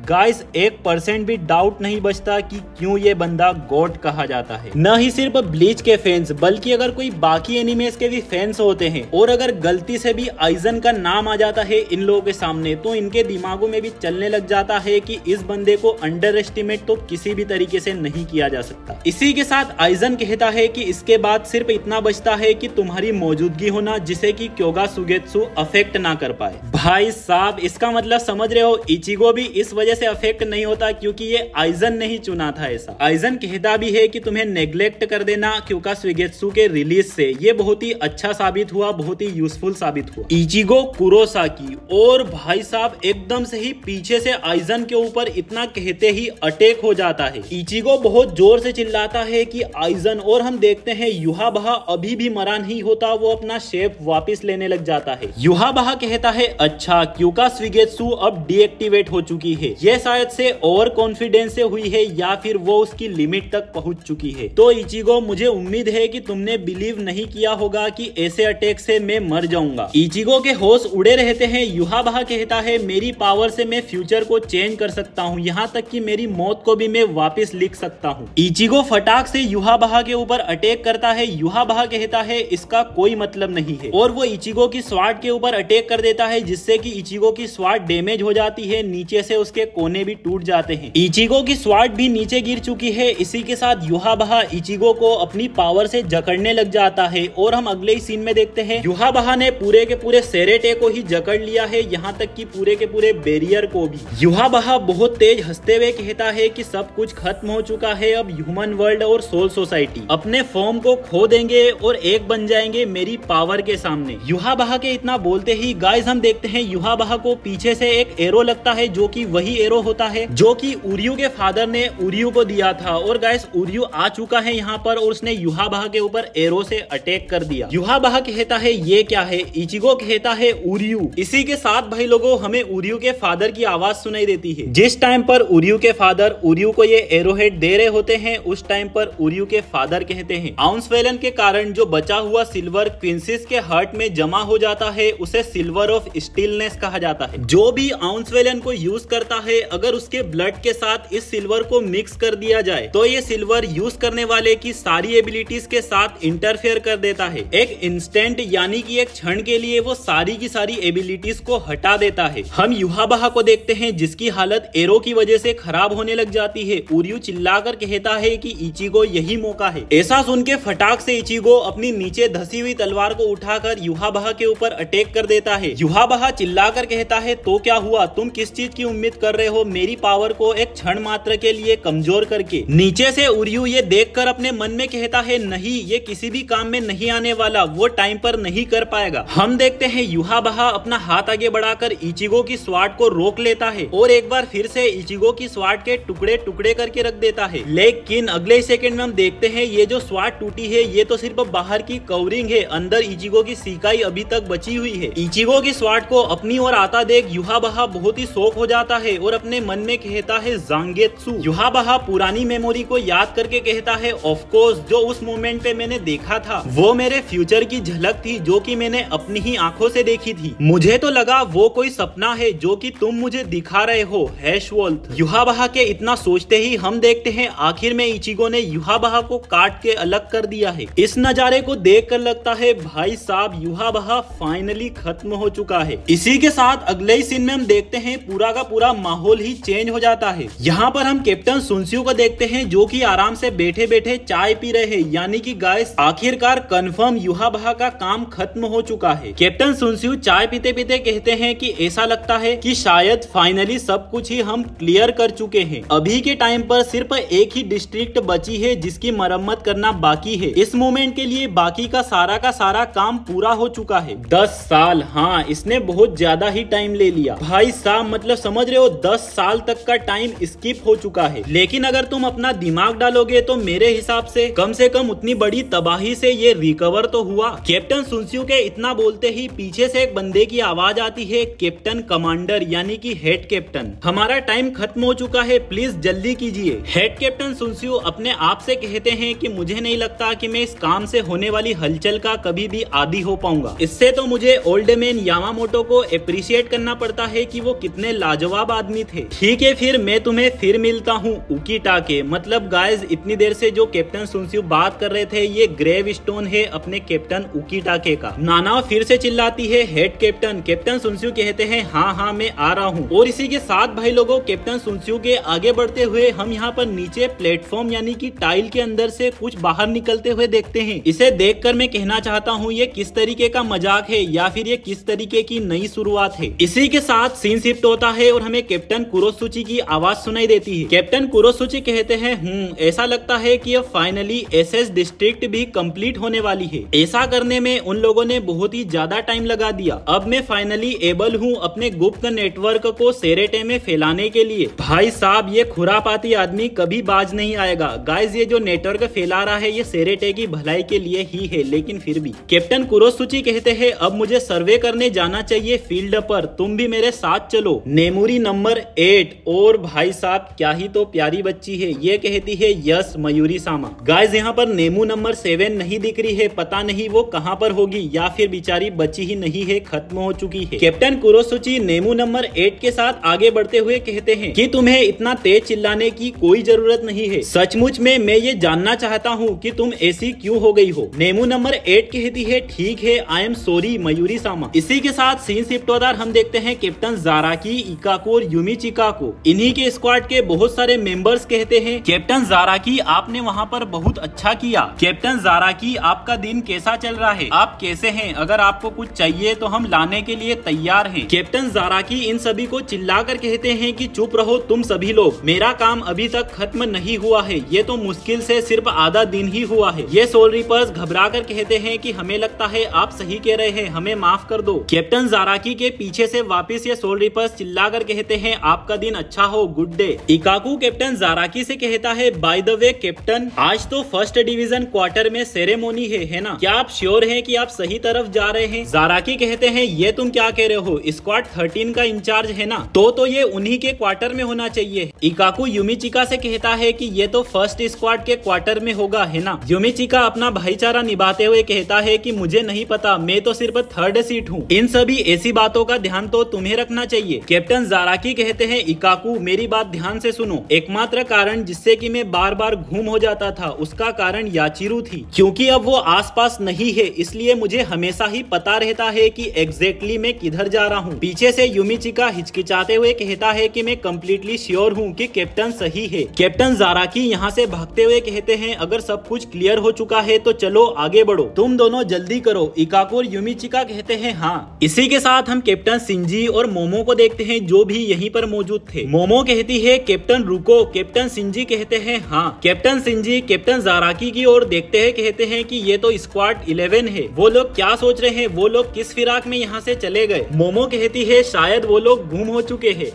गाइस 1% भी डाउट नहीं बचता कि क्यों ये बंदा गॉड कहा जाता है। न ही सिर्फ ब्लीच के फैंस बल्कि अगर कोई बाकी एनिमेस के भी फैंस होते हैं और अगर गलती से भी आइजन का नाम आ जाता है इन लोगों के सामने तो इनके दिमागों में भी चलने लग जाता है कि इस बंदे को अंडर एस्टिमेट तो किसी भी तरीके से नहीं किया जा सकता। इसी के साथ आइजन कहता है कि इसके बाद सिर्फ इतना बचता है कि तुम्हारी मौजूदगी होना जिसे कि क्योगा सुगेत्सु अफेक्ट ना कर पाए। भाई साहब इसका मतलब समझ रहे हो, इचिगो भी इस वजह से से अफेक्ट नहीं होता क्योंकि ये आइजन ने ही चुना था ऐसा। आइजन कहता भी है कि तुम्हें नेग्लेक्ट कर देना क्यूका सुगेत्सु के रिलीज से ये बहुत ही अच्छा साबित हुआ, बहुत ही यूजफुल साबित हुआ। इचिगो कुरोसाकी और भाई साहब एकदम से ही पीछे से आइजन के ऊपर इतना कहते ही अटैक हो जाता है। इचिगो बहुत जोर से चिल्लाता है कि आइजन, और हम देखते हैं युहाबहा अभी भी मरा नहीं होता, वो अपना शेप वापस लेने लग जाता है। युहाबहा कहता है अच्छा क्यूका सुगेत्सु अब डीएक्टिवेट हो चुकी है, ये शायद से ओवर कॉन्फिडेंस से हुई है या फिर वो उसकी लिमिट तक पहुंच चुकी है। तो इचिगो मुझे उम्मीद है कि तुमने बिलीव नहीं किया होगा कि ऐसे अटैक से मैं मर जाऊंगा। इचिगो के होश उड़े रहते हैं। युहाबहा कहता है मेरी पावर से मैं फ्यूचर को चेंज कर सकता हूँ, यहाँ तक कि मेरी मौत को भी मैं वापस लिख सकता हूँ। इचिगो फटाक से युहाबहा के ऊपर अटैक करता है। युहाबहा कहता है इसका कोई मतलब नहीं है और वो इचिगो की स्वार्ड के ऊपर अटैक कर देता है जिससे कि इचिगो की स्वार्ड डैमेज हो जाती है, नीचे से उसके कोने भी टूट जाते हैं। इचिगो की स्वार्ड भी नीचे गिर चुकी है। इसी के साथ युहाबहा इचिगो को अपनी पावर से जकड़ने लग जाता है और हम अगले ही सीन में देखते हैं युहाबहा ने पूरे के पूरे सेरेटे को ही जकड़ लिया है, यहाँ तक कि पूरे के पूरे बैरियर को भी। युहाबहा बहुत तेज हंसते हुए कहता है कि सब कुछ खत्म हो चुका है, अब ह्यूमन वर्ल्ड और सोल सोसाइटी अपने फॉर्म को खो देंगे और एक बन जाएंगे मेरी पावर के सामने। युहाबहा के इतना बोलते ही गाइस हम देखते हैं युहाबहा को पीछे से एक एरो लगता है जो कि वही एरो होता है जो कि उरियू के फादर ने उरियू को दिया था। और गाइस उरियू आ चुका है यहाँ पर और उसने युहाबहा के ऊपर एरो से अटैक कर दिया। युहाबहा कहता है ये क्या है, इचिगो कहता है उरियू। इसी के साथ भाई लोगों हमें उरियू के फादर की आवाज सुनाई देती है। जिस टाइम पर उरियू के फादर उरियू को ये एरोहेड दे रहे होते हैं उस टाइम पर उरियू के फादर कहते हैं आउंसवेलन के कारण जो बचा हुआ सिल्वर क्विंसिस के हार्ट में जमा हो जाता है उसे सिल्वर ऑफ स्टिलनेस कहा जाता है। जो भी आउंसवेलन को यूज करता है अगर उसके ब्लड के साथ इस सिल्वर को मिक्स कर दिया जाए तो ये सिल्वर यूज करने वाले की सारी एबिलिटीज के साथ इंटरफेयर कर देता है। एक इंस्टेंट यानी कि एक क्षण के लिए वो सारी की सारी एबिलिटीज को हटा देता है। हम युहाबहा को देखते हैं जिसकी हालत एरो की वजह से खराब होने लग जाती है। उरियू चिल्लाकर कहता है कि इचिगो यही मौका है। ऐसा सुन के फटाक से इचिगो अपनी नीचे धसी हुई तलवार को उठाकर युहाबहा के ऊपर अटैक कर देता है। युहाबहा चिल्लाकर कहता है तो क्या हुआ, तुम किस चीज की उम्मीद कर रहे हो मेरी पावर को एक क्षण मात्र के लिए कमजोर करके। नीचे से उरियू ये देखकर अपने मन में कहता है नहीं ये किसी भी काम में नहीं आने वाला, वो टाइम पर नहीं कर पाएगा। हम देखते हैं युहाबहा अपना हाथ आगे बढ़ाकर इचिगो की स्वार्ड को रोक लेता है और एक बार फिर से इचिगो की स्वार्ड के टुकड़े टुकड़े करके रख देता है। लेकिन अगले सेकंड में हम देखते हैं ये जो स्वार्ड टूटी है ये तो सिर्फ बाहर की कवरिंग है, अंदर इचिगो की सिकाई अभी तक बची हुई है। इचिगो की स्वार्ड को अपनी ओर आता देख युहाबहा बहुत ही शौक हो जाता है और अपने मन में कहता है जांगेत्सु। युहाबहा पुरानी मेमोरी को याद करके कहता है ऑफ कोर्स जो उस मोमेंट पे मैंने देखा था वो मेरे फ्यूचर की झलक थी जो कि मैंने अपनी ही आंखों से देखी थी। मुझे तो लगा वो कोई सपना है जो कि तुम मुझे दिखा रहे हो हैशवोल्फ। युहाबहा के इतना सोचते ही हम देखते हैं आखिर में इचिगो ने युहाबहा को काट के अलग कर दिया है। इस नजारे को देख कर लगता है भाई साहब युहाबहा फाइनली खत्म हो चुका है। इसी के साथ अगले ही सीन में हम देखते हैं पूरा का पूरा माहौल ही चेंज हो जाता है। यहाँ पर हम कैप्टन सुनसियो को देखते हैं जो कि आराम से बैठे बैठे चाय पी रहे हैं, यानी कि गाइस आखिरकार कंफर्म युहाबहा का काम खत्म हो चुका है। कैप्टन सुनसियो चाय पीते पीते कहते हैं कि ऐसा लगता है कि शायद फाइनली सब कुछ ही हम क्लियर कर चुके हैं। अभी के टाइम पर सिर्फ एक ही डिस्ट्रिक्ट बची है जिसकी मरम्मत करना बाकी है। इस मोमेंट के लिए बाकी का सारा काम पूरा हो चुका है। 10 साल, हाँ इसने बहुत ज्यादा ही टाइम ले लिया भाई साहब, मतलब समझ रहे हो 10 साल तक का टाइम स्किप हो चुका है। लेकिन अगर तुम अपना दिमाग डालोगे तो मेरे हिसाब से कम उतनी बड़ी तबाही से ये रिकवर तो हुआ। कैप्टन सुनसियो के इतना बोलते ही पीछे से एक बंदे की आवाज आती है कैप्टन कमांडर यानी कि हेड कैप्टन, हमारा टाइम खत्म हो चुका है, प्लीज जल्दी कीजिए। हेड कैप्टन सुनसियो अपने आप से कहते हैं कि मुझे नहीं लगता कि मैं इस काम से होने वाली हलचल का कभी भी आदी हो पाऊंगा। इससे तो मुझे ओल्ड मैन यामामोटो को अप्रिशिएट करना पड़ता है कि वो कितने लाजवाब आदमी थे। ठीक है फिर मैं तुम्हें फिर मिलता हूँ उकीटाके। मतलब गाइस इतनी देर से जो कैप्टन सुनसियो बात कर रहे थे ये ग्रेव स्टोन है अपने कैप्टन उकीटाके का। नाना फिर से चिल्लाती है हेड कैप्टन। कैप्टन सुनसियो कहते हैं हाँ मैं आ रहा हूँ। और इसी के साथ भाई लोगों कैप्टन सुनसियो के आगे बढ़ते हुए हम यहाँ पर नीचे प्लेटफॉर्म यानी कि टाइल के अंदर से कुछ बाहर निकलते हुए देखते हैं। इसे देखकर मैं कहना चाहता हूँ ये किस तरीके का मजाक है या फिर ये किस तरीके की नई शुरुआत है। इसी के साथ सीन शिफ्ट होता है और हमें कैप्टन कुरोसुची की आवाज सुनाई देती है। कैप्टन कुरोसुची कहते हैं ऐसा लगता है कि अब फाइनली एसएस डिस्ट्रिक्ट भी कंप्लीट होने वाली है। ऐसा करने में उन लोगों ने बहुत ही ज्यादा टाइम लगा दिया। अब मैं फाइनली एबल हूँ अपने गुप्त नेटवर्क को सेरेटे में फैलाने के लिए। भाई साहब ये खुरापाती आदमी कभी बाज नहीं आएगा। गाइस ये जो नेटवर्क फैला रहा है ये सेरेटे की भलाई के लिए ही है, लेकिन फिर भी। कैप्टन कुरोसुची कहते हैं अब मुझे सर्वे करने जाना चाहिए फील्ड पर, तुम भी मेरे साथ चलो। नेमुरी नंबर 8 और भाई साहब क्या ही तो प्यारी बच्ची है, ये कहती है यस मयूरी सामा। गाइस यहाँ पर नेमू नंबर 7 नहीं दिख रही है, पता नहीं वो कहाँ पर होगी या फिर बेचारी बची ही नहीं है, खत्म हो चुकी है। कैप्टन कुरोसुची नेमू नंबर 8 के साथ आगे बढ़ते हुए कहते हैं कि तुम्हें इतना तेज चिल्लाने की कोई जरूरत नहीं है। सचमुच में मैं ये जानना चाहता हूँ कि तुम ऐसी क्यों हो गई हो। नेमू नंबर 8 कहती है ठीक है आई एम सॉरी मयूरी सामा। इसी के साथ सीन शिफ्ट होता हम देखते हैं कैप्टन जाराकी, इकाको और युमिचिका को। इन्हीं के स्क्वाड के बहुत सारे मेंबर्स कहते हैं कैप्टन जाराकी आपने वहाँ पर बहुत अच्छा किया। कैप्टन जाराकी आपका दिन कैसा चल रहा है, आप कैसे हैं, अगर आपको कुछ चाहिए तो हम लाने के लिए तैयार हैं। कैप्टन जाराकी इन सभी को चिल्लाकर कहते हैं कि चुप रहो तुम सभी लोग, मेरा काम अभी तक खत्म नहीं हुआ है, ये तो मुश्किल से सिर्फ आधा दिन ही हुआ है। ये सोल रिपर्स घबरा कर कहते हैं कि हमें लगता है आप सही कह रहे हैं, हमें माफ कर दो। कैप्टन जाराकी के पीछे से वापस ये सोल रिपर्स चिल्लाकर कहते हैं आपका दिन अच्छा हो, गुड डे। इकाकू कैप्टन जाराकी से कहता है बाय द वे कैप्टन आज तो फर्स्ट डिवीजन क्वार्टर में सेरेमोनी है ना, क्या आप श्योर हैं कि आप सही तरफ जा रहे हैं। जाराकी कहते हैं ये तुम क्या कह रहे हो, स्क्वाड 13 का इंचार्ज है ना, तो ये उन्हीं के क्वार्टर में होना चाहिए। इकाकू युमिचिका से कहता है कि ये तो फर्स्ट स्क्वाड के क्वार्टर में होगा है ना। युमिचिका अपना भाईचारा निभाते हुए कहता है कि मुझे नहीं पता, मैं तो सिर्फ थर्ड सीट हूँ, इन सभी ऐसी बातों का ध्यान तो तुम्हें रखना चाहिए। कैप्टन जाराकी कहते हैं इकाकू मेरी बात ध्यान से सुनो, एकमात्र कारण जिससे कि मैं बार बार घूम हो जाता था उसका कारण याचिरू थी, क्योंकि अब वो आसपास नहीं है इसलिए मुझे हमेशा ही पता रहता है कि एग्जैक्टली मैं किधर जा रहा हूँ। पीछे से युमिचिका हिचकिचाते हुए कहता है कि मैं कम्प्लीटली श्योर हूँ कि कैप्टन सही है। कैप्टन जाराकी यहाँ से भागते हुए कहते हैं अगर सब कुछ क्लियर हो चुका है तो चलो आगे बढ़ो, तुम दोनों जल्दी करो। इकाको और युमिचिका कहते हैं हाँ। इसी के साथ हम कैप्टन शिंजी और मोमो को देखते हैं जो भी यहीं पर मौजूद थे। मोमो कहती है कैप्टन रुको, कैप्टन शिंजी कहते हैं हाँ। कैप्टन शिंजी कैप्टन जाराकी की ओर देखते हैं, कहते हैं कि ये तो स्क्वाड 11 है, वो लोग क्या सोच रहे हैं, वो लोग किस फिराक में यहाँ से चले गए। मोमो कहती है शायद वो लोग गुम हो चुके हैं।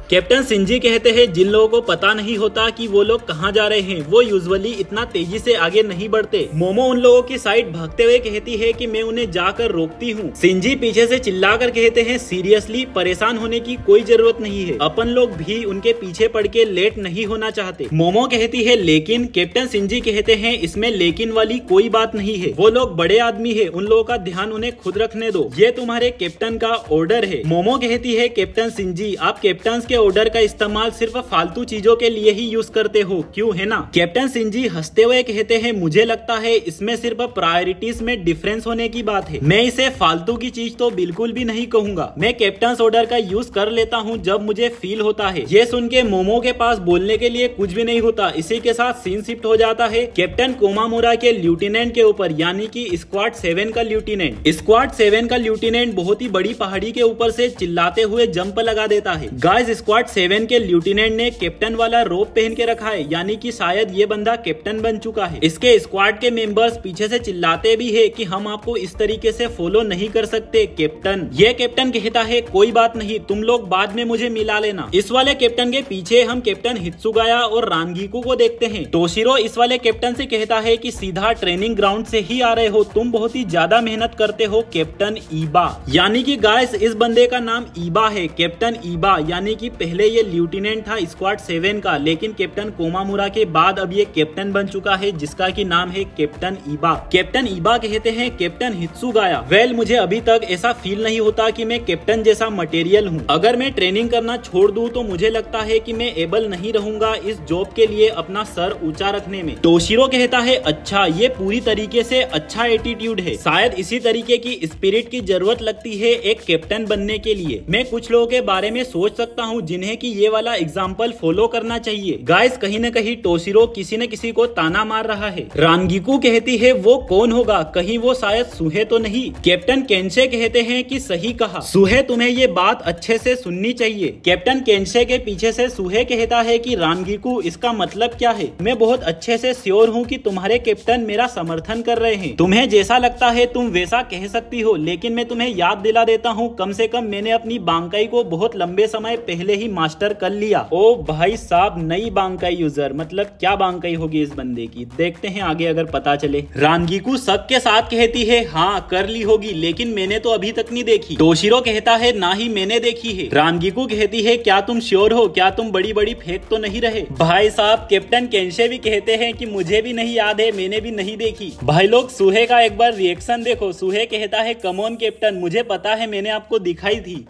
कैप्टन शिंजी कहते हैं जिन लोगों को पता नहीं होता कि वो लोग कहाँ जा रहे हैं वो यूजुअली इतना तेजी से आगे नहीं बढ़ते। मोमो उन लोगों की साइड भागते हुए कहती है कि मैं उन्हें जाकर रोकती हूँ। शिंजी पीछे से चिल्लाकर कहते हैं सीरियसली परेशान होने की कोई जरूरत नहीं है, अपन लोग भी उनके पीछे पड़ के लेट नहीं होना चाहते। मोमो कहती है लेकिन। कैप्टन शिंजी कहते हैं इसमें लेकिन वाली कोई बात नहीं है, वो लोग बड़े आदमी है, उन लोगों का ध्यान उन्हें खुद रखने दो, ये तुम्हारे कैप्टन का ऑर्डर है। मोमो कहती है कैप्टन शिंजी आप कैप्टन के ऑर्डर का इस्तेमाल सिर्फ फालतू चीजों के लिए ही यूज करते हो क्यों, है ना। कैप्टन शिंजी हंसते हुए कहते हैं मुझे लगता है इसमें सिर्फ प्रायोरिटीज में डिफरेंस होने की बात है, मैं इसे फालतू की चीज तो बिल्कुल भी नहीं कहूंगा, मैं कैप्टन ऑर्डर का यूज कर लेता हूँ जब मुझे फील होता है। ये सुन के मोमो के पास बोलने के लिए कुछ भी नहीं होता। इसी के साथ सीन शिफ्ट हो जाता है कैप्टन कोमामुरा के लेफ्टिनेंट के ऊपर, यानी कि स्क्वाड 7 का लेफ्टिनेंट। स्क्वाड 7 का लेफ्टिनेंट बहुत ही बड़ी पहाड़ी के ऊपर से चिल्लाते हुए जंप लगा देता है। गाइस स्क्वाड 7 के लेफ्टिनेंट ने कैप्टन वाला रोप पहन के रखा है, यानी कि शायद ये बंदा कैप्टन बन चुका है। इसके स्क्वाड के मेंबर्स पीछे से चिल्लाते भी है कि हम आपको इस तरीके से फॉलो नहीं कर सकते कैप्टन। ये कैप्टन कहता है कोई बात नहीं, तुम लोग बाद में मुझे मिला लेना। इस वाले कैप्टन के पीछे हम कैप्टन हित्सुगाया और रानगीकू को देखते हैं। तोशिरो इस वाले कैप्टन से कहता है कि सीधा ट्रेनिंग ग्राउंड से ही आ रहे हो, तुम बहुत ही ज्यादा मेहनत करते हो कैप्टन ईबा। यानी कि गाइस इस बंदे का नाम ईबा है, कैप्टन ईबा, यानी कि पहले ये लेफ्टिनेंट था स्क्वाड 7 का, लेकिन कैप्टन कोमामुरा के बाद अब ये कैप्टन बन चुका है जिसका की नाम है कैप्टन ईबा। कैप्टन ईबा कहते हैं कैप्टन हित्सुगाया वेल मुझे अभी तक ऐसा फील नहीं होता कि मैं कैप्टन जैसा मटेरियल हूँ, अगर मैं ट्रेनिंग करना छोड़ दूं तो मुझे लगता है कि मैं एबल नहीं रहूंगा इस जॉब के लिए अपना सर ऊंचा रखने में। तोशिरो कहता है अच्छा ये पूरी तरीके से अच्छा एटीट्यूड है, शायद इसी तरीके की स्पिरिट की जरूरत लगती है एक कैप्टन बनने के लिए। मैं कुछ लोगों के बारे में सोच सकता हूँ जिन्हें कि ये वाला एग्जाम्पल फॉलो करना चाहिए। गाइस कहीं न कहीं टोशिरो किसी न किसी को ताना मार रहा है। रानगिकू कहती है वो कौन होगा, कहीं वो शायद सुहे तो नहीं। कैप्टन केंशे कहते हैं कि सही कहा सुहे, तुम्हें ये बात अच्छे से सुननी चाहिए। कैप्टन केंशे के पीछे से सुहे कहता है कि रानगिकू इसका मतलब क्या है? मैं बहुत अच्छे से श्योर हूँ कि तुम्हारे कैप्टन मेरा समर्थन कर रहे हैं। तुम्हें जैसा लगता है तुम वैसा कह सकती हो, लेकिन मैं तुम्हें याद दिला देता हूँ कम से कम मैंने अपनी बांकाई को बहुत लंबे समय पहले ही मास्टर कर लिया। ओ भाई साहब, नई बांकाई यूजर, मतलब क्या बांकाई होगी इस बंदे की, देखते हैं आगे अगर पता चले। रानगिकू शक के साथ कहती है हाँ कर ली होगी, लेकिन मैंने तो अभी तक नहीं देखी। टोशिरो कहता है ना ही मैंने देखी है। रानगिकू कहती है क्या तुम श्योर हो, क्या तुम बड़ी बड़ी फेंक तो नहीं रहे? भाई साहब कैप्टन केंशे भी कहते हैं कि मुझे भी नहीं याद है, मैंने भी नहीं देखी। भाई लोग सुहे का एक बार रिएक्शन देखो। सुहे कहता है कम ऑन कैप्टन, मुझे पता है मैंने आपको दिखाई थी,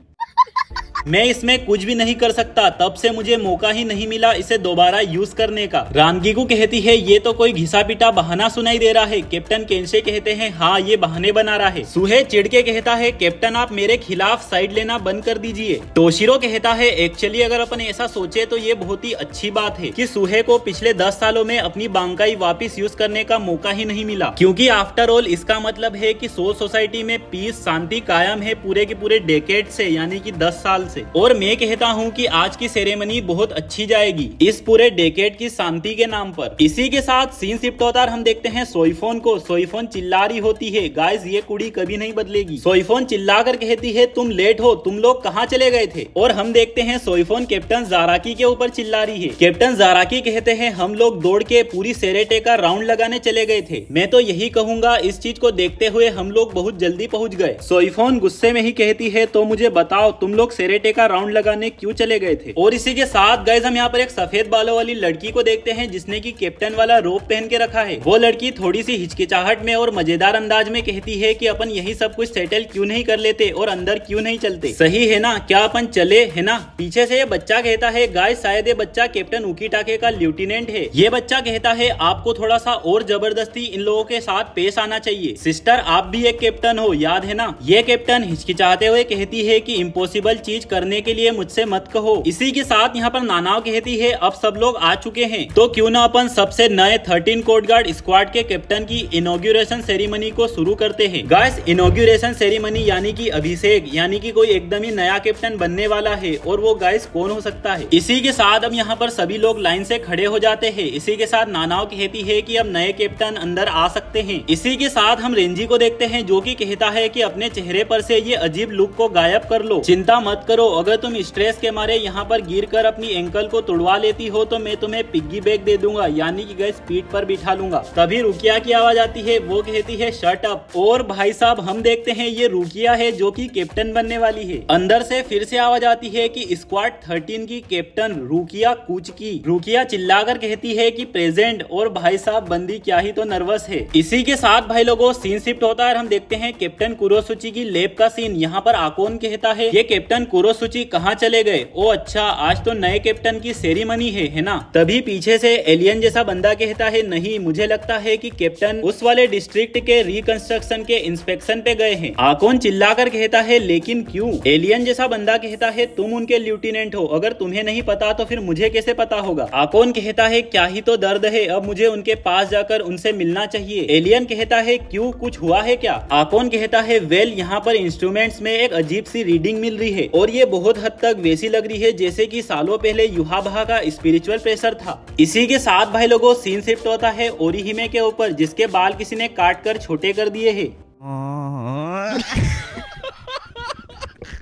मैं इसमें कुछ भी नहीं कर सकता, तब से मुझे मौका ही नहीं मिला इसे दोबारा यूज करने का। रानगिकू कहती है ये तो कोई घिसा पिटा बहाना सुनाई दे रहा है। कैप्टन केंशे कहते हैं हाँ ये बहाने बना रहा है। सुहे चिढ़ के कहता है कैप्टन आप मेरे खिलाफ साइड लेना बंद कर दीजिए। टोशिरो कहता है एक्चुअली अगर अपन ऐसा सोचे तो ये बहुत ही अच्छी बात है कि सुहे को पिछले 10 सालों में अपनी बांकाई वापिस यूज करने का मौका ही नहीं मिला, क्योंकि आफ्टर ऑल इसका मतलब है कि सोल सोसाइटी में पीस शांति कायम है पूरे के पूरे डेकेड से, यानी कि 10 साल से। और मैं कहता हूँ कि आज की सेरेमनी बहुत अच्छी जाएगी इस पूरे डेकेड की शांति के नाम पर। इसी के साथ सीन शिफ्ट होता है, हम देखते हैं सोईफोन को। सोईफोन चिल्ला रही होती है गाइस ये कुड़ी कभी नहीं बदलेगी। सोईफोन चिल्लाकर कहती है तुम लेट हो, तुम लोग कहाँ चले गए थे? और हम देखते हैं सोईफोन कैप्टन जाराकी के ऊपर चिल्ला रही है। कैप्टन जाराकी कहते हैं हम लोग दौड़ के पूरी सेरेटे का राउंड लगाने चले गए थे। मैं तो यही कहूंगा इस चीज को देखते हुए हम लोग बहुत जल्दी पहुंच गए। सोईफोन गुस्से में ही कहती है तो मुझे बताओ तुम लोग सेरेटे का राउंड लगाने क्यों चले गए थे? और इसी के साथ गाइस हम यहाँ पर एक सफेद बालों वाली लड़की को देखते हैं जिसने की कैप्टन वाला रोब पहन के रखा है। वो लड़की थोड़ी सी हिचकिचाहट में और मजेदार अंदाज में कहती है कि अपन यही सब कुछ सेटल क्यों नहीं कर लेते और अंदर क्यों नहीं चलते? सही है ना, क्या अपन चले, है ना? पीछे से ये बच्चा कहता है गाइस शायद ये बच्चा कैप्टन उकीटाके का लेफ्टिनेंट है। ये बच्चा कहता है आपको थोड़ा सा और जबरदस्ती इन लोगों के साथ पेश आना चाहिए। सिस्टर आप भी एक कैप्टन हो, याद है ना? ये कैप्टन हिचकिचाते हुए कहती है कि इम्पॉसिबल चीज करने के लिए मुझसे मत कहो। इसी के साथ यहाँ पर नानाओ कहती है अब सब लोग आ चुके हैं तो क्यों ना अपन सबसे नए 13 कोड गार्ड स्क्वाड के कैप्टन की इनॉग्रेशन सेरेमनी को शुरू करते हैं। गाइस इनॉग्रेशन सेरेमनी यानी कि अभिषेक, यानी कि कोई एकदम ही नया कैप्टन बनने वाला है और वो गाइस कौन हो सकता है? इसी के साथ अब यहाँ पर सभी लोग लाइन से खड़े हो जाते हैं। इसी के साथ नानाओ कहती है कि अब नए कैप्टन अंदर आ सकते हैं। इसी के साथ हम रेंजी को देखते हैं जो कि कहता है कि अपने चेहरे पर से ये अजीब लुक को गायब कर लो, चिंता मत करो, अगर तुम स्ट्रेस के मारे यहाँ पर गिरकर अपनी एंकल को तुड़वा लेती हो तो मैं तुम्हें पिग्गी बैग दे दूंगा, यानी कि गाइस पीठ पर बिठा लूंगा। तभी रुकिया की आवाज आती है, वो कहती है शट अप। और भाई साहब हम देखते हैं ये रुकिया है जो कि कैप्टन बनने वाली है। अंदर से फिर से आवाज आती है कि स्क्वाड 13 की कैप्टन रुकिया कुचकी। रुकिया चिल्लाकर कहती है कि प्रेजेंट। और भाई साहब बंदी क्या ही तो नर्वस है। इसी के साथ भाई लोगों सीन शिफ्ट होता है, हम देखते हैं कैप्टन कुरोसुची की लैब का सीन। यहाँ पर आकोन कहता है ये कैप्टन कुरोसुची कहाँ चले गए? ओ अच्छा आज तो नए कैप्टन की सेरेमनी है ना? तभी पीछे से एलियन जैसा बंदा कहता है नहीं मुझे लगता है कि कैप्टन उस वाले डिस्ट्रिक्ट के रिकंस्ट्रक्शन के इंस्पेक्शन पे गए हैं। आकोन चिल्लाकर कहता है लेकिन क्यों? एलियन जैसा बंदा कहता है तुम उनके लेफ्टिनेंट हो, अगर तुम्हें नहीं पता तो फिर मुझे कैसे पता होगा? आकोन कहता है क्या ही तो दर्द है, अब मुझे उनके पास जाकर उनसे मिलना चाहिए। एलियन कहता है क्यों, कुछ हुआ है क्या? आकोन कहता है वेल यहाँ पर इंस्ट्रूमेंट्स में एक अजीब सी रीडिंग मिल रही है और ये बहुत हद तक वैसी लग रही है जैसे कि सालों पहले युहाबहा का स्पिरिचुअल प्रेशर था। इसी के साथ भाई लोगों सीन शिफ्ट होता है ओरिहिमे के ऊपर जिसके बाल किसी ने काट कर छोटे कर दिए हैं।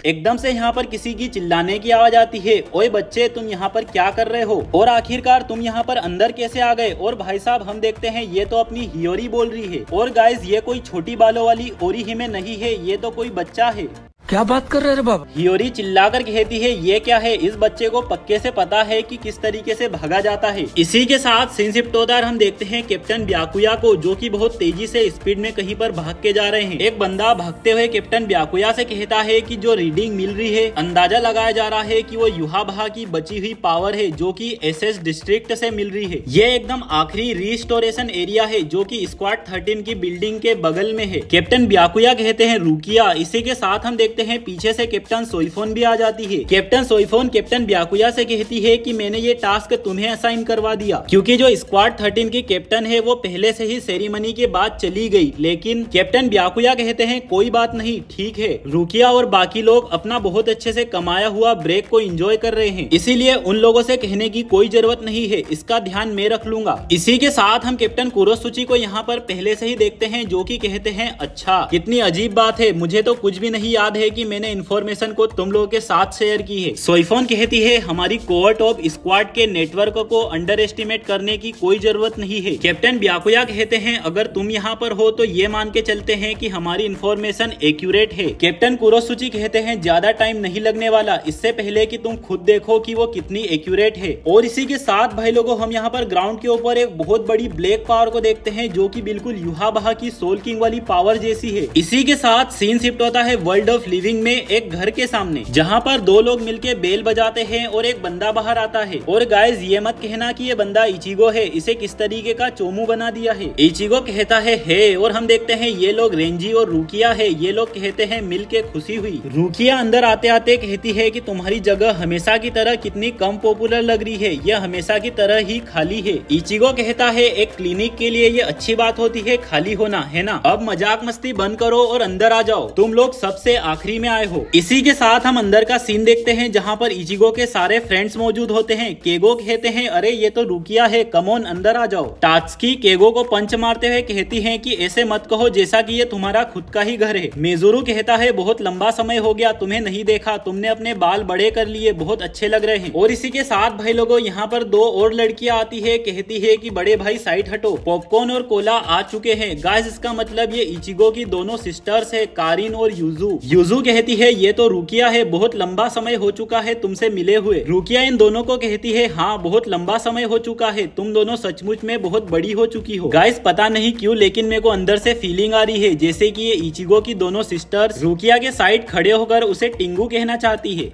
एकदम से यहाँ पर किसी की चिल्लाने की आवाज आती है, ओए बच्चे तुम यहाँ पर क्या कर रहे हो? और आखिरकार तुम यहाँ पर अंदर कैसे आ गए? और भाई साहब हम देखते हैं ये तो अपनी हियोरी बोल रही है। और गाइस ये कोई छोटी बालों वाली ओरिहिमे नहीं है, ये तो कोई बच्चा है। क्या बात कर रहे रे बाबा? हियोरी चिल्लाकर कहती है ये क्या है? इस बच्चे को पक्के से पता है कि किस तरीके से भागा जाता है। इसी के साथ सीन शिफ्ट होता है, हम देखते हैं कैप्टन ब्याकुया को जो कि बहुत तेजी से स्पीड में कहीं पर भाग के जा रहे हैं। एक बंदा भागते हुए कैप्टन ब्याकुया से कहता है कि जो रीडिंग मिल रही है अंदाजा लगाया जा रहा है कि वो युहाबहा की बची हुई पावर है जो कि एसएस डिस्ट्रिक्ट से मिल रही है। ये एकदम आखिरी रिस्टोरेशन एरिया है जो कि स्क्वाड 13 की बिल्डिंग के बगल में है। कैप्टन ब्याकुया कहते हैं रुकिया। इसी के साथ हम देखते देखते हैं पीछे से कैप्टन सोइफोन भी आ जाती है। कैप्टन सोइफोन कैप्टन ब्याकुया से कहती है कि मैंने ये टास्क तुम्हें असाइन करवा दिया, क्योंकि जो स्क्वाड 13 की कैप्टन है वो पहले से ही सेरेमनी के बाद चली गई। लेकिन कैप्टन ब्याकुया कहते हैं कोई बात नहीं, ठीक है। रुकिया और बाकी लोग अपना बहुत अच्छे से कमाया हुआ ब्रेक को एंजॉय कर रहे हैं, इसीलिए उन लोगों से कहने की कोई जरूरत नहीं है, इसका ध्यान मैं रख लूंगा। इसी के साथ हम कैप्टन कुरोसुची को यहाँ पर पहले से ही देखते हैं, जो कि कहते हैं अच्छा, कितनी अजीब बात है, मुझे तो कुछ भी नहीं याद है कि मैंने इन्फॉर्मेशन को तुम लोगों के साथ शेयर की है। सोइफोन कहती है हमारी कोवर्ट ऑफ स्क्वाड के नेटवर्क को अंडर एस्टिमेट करने की कोई जरूरत नहीं है। कैप्टन ब्याकुया कहते हैं अगर तुम यहाँ पर हो तो ये मान के चलते हैं कि हमारी इन्फॉर्मेशन एक्यूरेट है। कैप्टन कुरोसुची कहते हैं ज्यादा टाइम नहीं लगने वाला, इससे पहले कि तुम खुद देखो कि वो कितनी एक्यूरेट है। और इसी के साथ भाई लोगों हम यहाँ पर ग्राउंड के ऊपर एक बहुत बड़ी ब्लैक पावर को देखते हैं, जो कि बिल्कुल युहा बहा की सोल किंग वाली पावर जैसी है। इसी के साथ सीन शिफ्ट होता है वर्ल्ड ऑफ लिविंग में एक घर के सामने, जहाँ पर दो लोग मिलके बेल बजाते हैं और एक बंदा बाहर आता है। और गाइस ये मत कहना कि ये बंदा इचिगो है, इसे किस तरीके का चोमू बना दिया है। इचिगो कहता है और हम देखते हैं ये लोग रेंजी और रुकिया है, ये लोग कहते हैं मिल के खुशी हुई। रुकिया अंदर आते आते कहती है कि तुम्हारी जगह हमेशा की तरह कितनी कम पॉपुलर लग रही है, यह हमेशा की तरह ही खाली है। इचिगो कहता है एक क्लिनिक के लिए ये अच्छी बात होती है खाली होना, है ना। अब मजाक मस्ती बंद करो और अंदर आ जाओ, तुम लोग सबसे आखिरी में आए हो। इसी के साथ हम अंदर का सीन देखते हैं, जहाँ पर इचिगो के सारे फ्रेंड्स मौजूद होते हैं। केगो कहते हैं अरे ये तो रुकिया है, कमोन अंदर आ जाओ। टात्सुकी केगो को पंच मारते हुए कहती है कि ऐसे मत कहो जैसा कि ये तुम्हारा खुद का ही घर है। मेजुरु कहता है बहुत लंबा समय हो गया तुम्हें नहीं देखा, तुमने अपने बाल बड़े कर लिए, बहुत अच्छे लग रहे हैं। और इसी के साथ भाई लोगों यहाँ पर दो और लड़कियां आती है, कहती है कि बड़े भाई साइड हटो, पॉपकॉर्न और कोला आ चुके हैं। गाइस इसका मतलब ये इचिगो की दोनों सिस्टर्स है, कारिन और यूजू। यूजू कहती है ये तो रुकिया है, बहुत लंबा समय हो चुका है तुमसे मिले हुए। रुकिया इन दोनों को कहती है हाँ बहुत लंबा समय हो चुका है, तुम दोनों सचमुच में बहुत बड़ी हो चुकी हो। गाइस पता नहीं क्यों लेकिन मेरे को अंदर से फीलिंग आ रही है जैसे कि ये इचिगो की दोनों सिस्टर्स रुकिया के साइड खड़े होकर उसे टिंगू कहना चाहती है।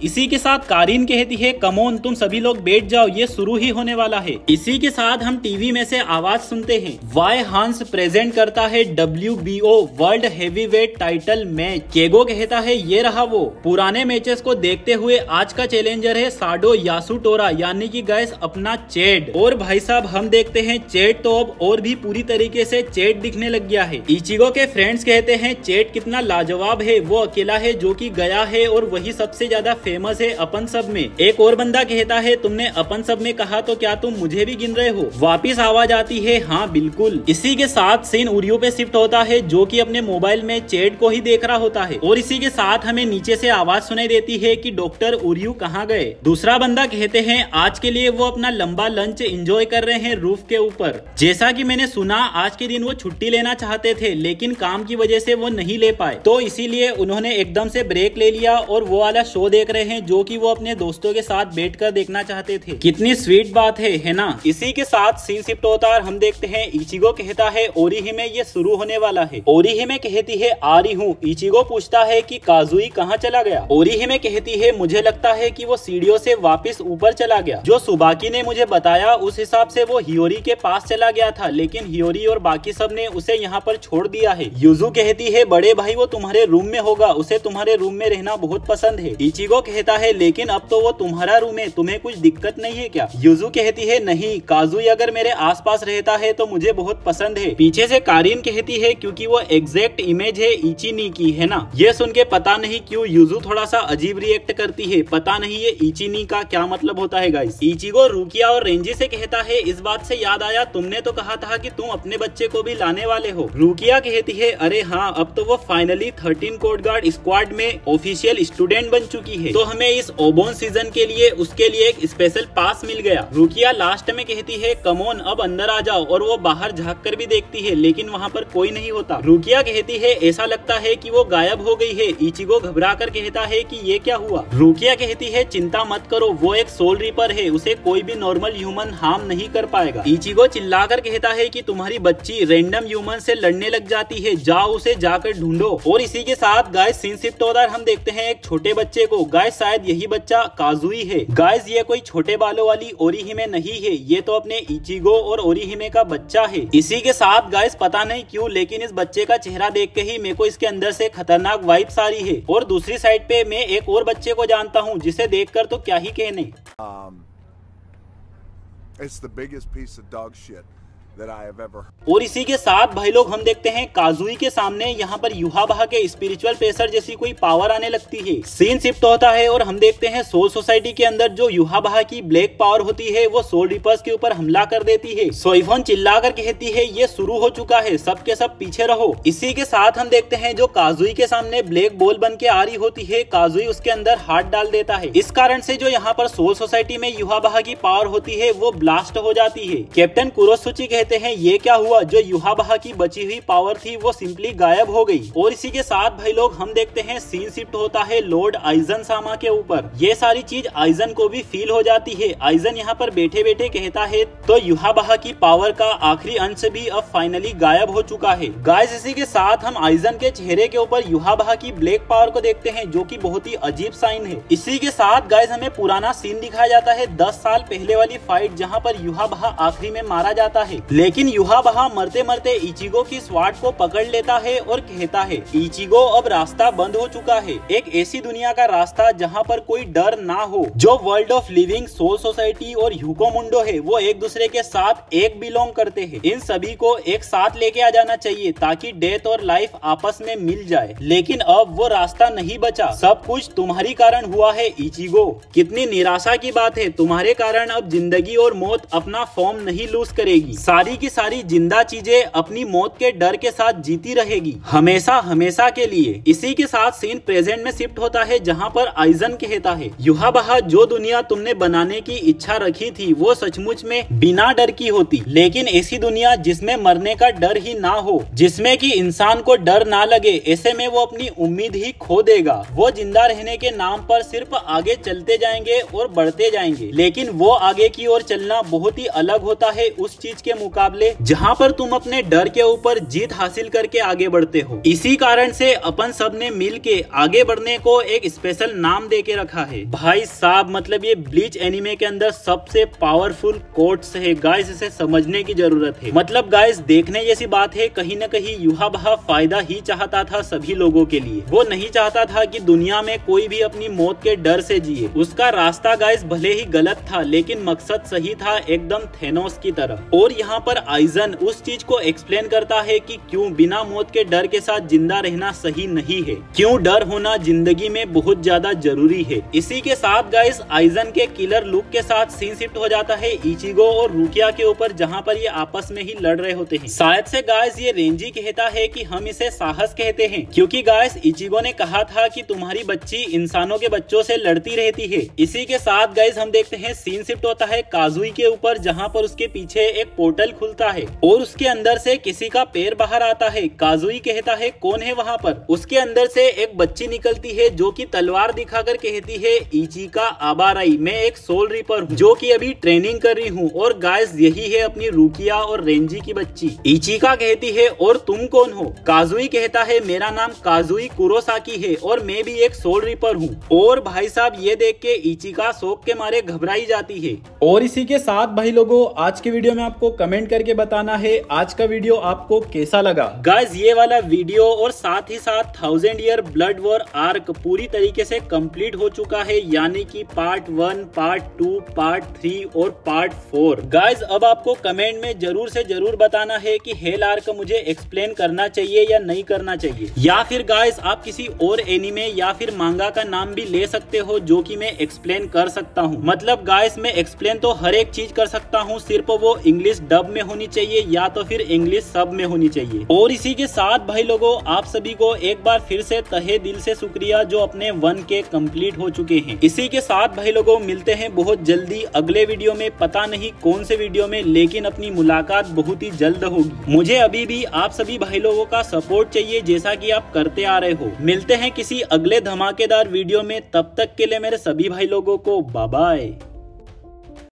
इसी के साथ कारिन कहती है कमोन तुम सभी लोग बैठ जाओ, ये शुरू ही होने वाला है। इसी के साथ हम टीवी में से आवाज सुनते हैं, वाई हांस प्रेजेंट करता है WBO world heavyweight title match. केगो कहता है ये रहा वो। पुराने मैचेस को देखते हुए आज का चैलेंजर है साडो यासुटोरा, यानी कि गाइस अपना चेड। और भाई साहब हम देखते हैं चेड तो अब और भी पूरी तरीके से चेड दिखने लग गया है। इचिगो के फ्रेंड्स कहते हैं चेड कितना लाजवाब है, वो अकेला है जो कि गया है और वही सबसे ज्यादा फेमस है अपन सब में। एक और बंदा कहता है तुमने अपन सब में कहा तो क्या तुम मुझे भी गिन रहे हो। वापिस आवाज आती है हाँ बिल्कुल। इसी के साथ सीन उरियो पे शिफ्ट होता है, जो कि अपने मोबाइल में चेड को ही देख रहा होता है। और इसी के साथ हमें नीचे से आवाज सुनाई देती है कि डॉक्टर उरियो कहाँ गए। दूसरा बंदा कहते हैं आज के लिए वो अपना लंबा लंच एंजॉय कर रहे हैं रूफ के ऊपर। जैसा कि मैंने सुना आज के दिन वो छुट्टी लेना चाहते थे लेकिन काम की वजह से वो नहीं ले पाए, तो इसीलिए उन्होंने एकदम से ब्रेक ले लिया और वो वाला शो देख रहे हैं जो कि वो अपने दोस्तों के साथ बैठकर देखना चाहते थे। कितनी स्वीट बात है ना। इसी के साथ सीन शिफ्ट होता है, हम देखते हैं इचिगो कहता है ओरिहिमे ये शुरू होने वाला है। ओरिहिमे कहती है आ रही हूँ। इचिगो पूछता है कि काजुई कहाँ चला गया। ओरिहिमे कहती है मुझे लगता है कि वो सीढ़ियों से वापस ऊपर चला गया, जो सुबाकी ने मुझे बताया उस हिसाब से वो हियोरी के पास चला गया था, लेकिन हियोरी और बाकी सब ने उसे यहाँ पर छोड़ दिया है। यूजू कहती है बड़े भाई वो तुम्हारे रूम में होगा, उसे तुम्हारे रूम में रहना बहुत पसंद है। इचिगो कहता है लेकिन अब तो वो तुम्हारा रूम है, तुम्हें कुछ दिक्कत नहीं है क्या। यूजू कहती है नहीं, काजुई अगर मेरे आसपास रहता है तो मुझे बहुत पसंद है। पीछे से कारिन कहती है क्योंकि वो एग्जैक्ट इमेज है इचिनी की, है ना। ये सुन के पता नहीं क्यों यूजू थोड़ा सा अजीब रिएक्ट करती है, पता नहीं ये इचिनी का क्या मतलब होता है गाइस। इचिगो रुकिया और रेंजी से कहता है इस बात से याद आया तुमने तो कहा था कि तुम अपने बच्चे को भी लाने वाले हो। रुकिया कहती है अरे हाँ अब तो वो फाइनली 13 कोड गार्ड स्क्वाड में ऑफिशियल स्टूडेंट बन चुकी है, तो हमें इस ओबोन सीजन के लिए उसके लिए एक स्पेशल पास मिल गया। रुकिया लास्ट में कहती है कमोन अब अंदर आ जाओ, और वो बाहर झांक कर भी देखती है लेकिन वहाँ पर कोई नहीं होता। रुकिया कहती है ऐसा लगता है कि वो गायब हो गई है। इचिगो घबरा कर कहता है कि ये क्या हुआ। रुकिया कहती है चिंता मत करो, वो एक सोल रीपर है, उसे कोई भी नॉर्मल ह्यूमन हार्म नहीं कर पाएगा। इचिगो चिल्लाकर कहता है कि तुम्हारी बच्ची रैंडम ह्यूमन से लड़ने लग जाती है, जाओ उसे जाकर ढूंढो। और इसी के साथ गाइस सीन शिफ्ट होता है, हम देखते हैं एक छोटे बच्चे को। गाइस गाइस शायद यही बच्चा काजुई है। गाइस ये कोई छोटे बालों वाली ओरिहिमे नहीं है, ये तो अपने इचिगो और ओरिहिमे का बच्चा है। इसी के साथ गाइस पता नहीं क्यों लेकिन इस बच्चे का चेहरा देख के ही मेरे को इसके अंदर से खतरनाक वाइब्स आ रही है। और दूसरी साइड पे मैं एक और बच्चे को जानता हूँ जिसे देखकर तो क्या ही कहने। It's the biggest piece of dog shit that I have ever heard. और इसी के साथ भाई लोग हम देखते हैं काजुई के सामने यहाँ पर युहाबहा के स्पिरिचुअल प्रेशर जैसी कोई पावर आने लगती है। सीन शिफ्ट होता है और हम देखते हैं सोल सोसाइटी के अंदर जो युहाबहा की ब्लैक पावर होती है वो सोल रिपर्स के ऊपर हमला कर देती है। सोइफोन चिल्लाकर कहती है ये शुरू हो चुका है, सब के सब पीछे रहो। इसी के साथ हम देखते हैं जो काजुई के सामने ब्लैक बॉल बन के आ रही होती है, काजुई उसके अंदर हाथ डाल देता है। इस कारण से जो यहाँ पर सोल सोसाइटी में युहाबहा की पावर होती है वो ब्लास्ट हो जाती है। कैप्टन कुरोसुची कहते हैं ये क्या हुआ, जो युहाबहा की बची हुई पावर थी वो सिंपली गायब हो गई। और इसी के साथ भाई लोग हम देखते हैं सीन शिफ्ट होता है लॉर्ड आइजन सामा के ऊपर। ये सारी चीज आइजन को भी फील हो जाती है। आइजन यहाँ पर बैठे बैठे कहता है तो युहाबहा की पावर का आखिरी अंश भी अब फाइनली गायब हो चुका है। गाइस इसी के साथ हम आइजन के चेहरे के ऊपर युहाबहा की ब्लैक पावर को देखते हैं जो कि बहुत ही अजीब साइन है। इसी के साथ गाइस हमें पुराना सीन दिखाया जाता है 10 साल पहले वाली फाइट जहाँ पर युहाबहा आखिरी में मारा जाता है। लेकिन युहाबहा मरते मरते इचिगो की स्वाट को पकड़ लेता है और कहता है इचिगो अब रास्ता बंद हो चुका है, एक ऐसी दुनिया का रास्ता जहाँ पर कोई डर ना हो। जो World of Living Soul Society और ह्यूको मुंडो है वो एक दूसरे के साथ एक बिलोंग करते हैं। इन सभी को एक साथ लेके आ जाना चाहिए ताकि डेथ और लाइफ आपस में मिल जाए। लेकिन अब वो रास्ता नहीं बचा, सब कुछ तुम्हारी कारण हुआ है इचिगो। कितनी निराशा की बात है, तुम्हारे कारण अब जिंदगी और मौत अपना फॉर्म नहीं लूज करेगी। सारी की सारी जिंदा चीजें अपनी मौत के डर के साथ जीती रहेगी हमेशा हमेशा के लिए। इसी के साथ सीन प्रेजेंट में शिफ्ट होता है जहाँ पर आइजन कहता है युहाबहा जो दुनिया तुमने बनाने की इच्छा रखी थी वो सचमुच में बिना डर की होती, लेकिन ऐसी दुनिया जिसमें मरने का डर ही ना हो, जिसमें कि इंसान को डर ना लगे, ऐसे में वो अपनी उम्मीद ही खो देगा। वो जिंदा रहने के नाम पर सिर्फ आगे चलते जाएंगे और बढ़ते जाएंगे, लेकिन वो आगे की ओर चलना बहुत ही अलग होता है उस चीज के मुकाबले जहाँ पर तुम अपने डर के ऊपर जीत हासिल करके आगे बढ़ते हो। इसी कारण से अपन सब ने मिल के आगे बढ़ने को एक स्पेशल नाम दे के रखा है। भाई साहब मतलब ये ब्लीच एनिमे के अंदर सबसे पावरफुल कोट्स है गाइस, इसे समझने की जरूरत है। मतलब गाइस देखने जैसी बात है, कहीं न कहीं युहाबहा फायदा ही चाहता था सभी लोगों के लिए। वो नहीं चाहता था कि दुनिया में कोई भी अपनी मौत के डर से जिए। उसका रास्ता गाइस भले ही गलत था लेकिन मकसद सही था, एकदम थेनोस की तरह। और यहाँ पर आइजन उस चीज को एक्सप्लेन करता है कि क्यों बिना मौत के डर के साथ जिंदा रहना सही नहीं है, क्यों डर होना जिंदगी में बहुत ज्यादा जरूरी है। इसी के साथ गाइस आइजन के किलर लुक के साथ सीन शिफ्ट हो जाता है इचिगो और रुकिया के ऊपर जहाँ पर ये आपस में ही लड़ रहे होते हैं। शायद से गाइस ये रेंजी कहता है कि हम इसे साहस कहते हैं, क्योंकि गाइस इचिगो ने कहा था कि तुम्हारी बच्ची इंसानों के बच्चों से लड़ती रहती है। इसी के साथ गाइस हम देखते हैं सीन शिफ्ट होता है काजुई के ऊपर जहाँ पर उसके पीछे एक पोर्टल खुलता है और उसके अंदर से किसी का पैर बाहर आता है। काजुई कहता है कौन है वहाँ पर। उसके अंदर से एक बच्ची निकलती है जो कि तलवार दिखाकर कहती है इचिका आबाराई, मैं एक सोल रीपर हूँ जो कि अभी ट्रेनिंग कर रही हूँ। और गाइस यही है अपनी रुकिया और रेंजी की बच्ची। इचिका कहती है और तुम कौन हो। काजुई कहता है मेरा नाम काजुई कुरोसाकी है और मैं भी एक सोल रीपर हूँ। और भाई साहब ये देख के इचिका शौक के मारे घबराई जाती है। और इसी के साथ भाई लोगों आज के वीडियो में आपको कमेंट करके बताना है आज का वीडियो आपको कैसा लगा। गाइस ये वाला वीडियो और साथ ही साथ 1000 ईयर ब्लड वॉर आर्क पूरी तरीके से कंप्लीट हो चुका है, यानी कि पार्ट 1, पार्ट 2, पार्ट 3 और पार्ट 4। गाइस अब आपको कमेंट में जरूर से जरूर बताना है कि हेल आर्क मुझे एक्सप्लेन करना चाहिए या नहीं करना चाहिए, या फिर गाइस आप किसी और एनिमे या फिर मांगा का नाम भी ले सकते हो जो कि मैं एक्सप्लेन कर सकता हूँ। मतलब गाइस मैं एक्सप्लेन तो हर एक चीज कर सकता हूँ, सिर्फ वो इंग्लिश डब में होनी चाहिए या तो फिर इंग्लिश सब में होनी चाहिए। और इसी के साथ भाई लोगों आप सभी को एक बार फिर से तहे दिल से शुक्रिया जो अपने 1K कंप्लीट हो चुके हैं। इसी के साथ भाई लोगों मिलते हैं बहुत जल्दी अगले वीडियो में, पता नहीं कौन से वीडियो में, लेकिन अपनी मुलाकात बहुत ही जल्द होगी। मुझे अभी भी आप सभी भाई लोगों का सपोर्ट चाहिए जैसा कि आप करते आ रहे हो। मिलते हैं किसी अगले धमाकेदार वीडियो में, तब तक के लिए मेरे सभी भाई लोगों को बाय बाय।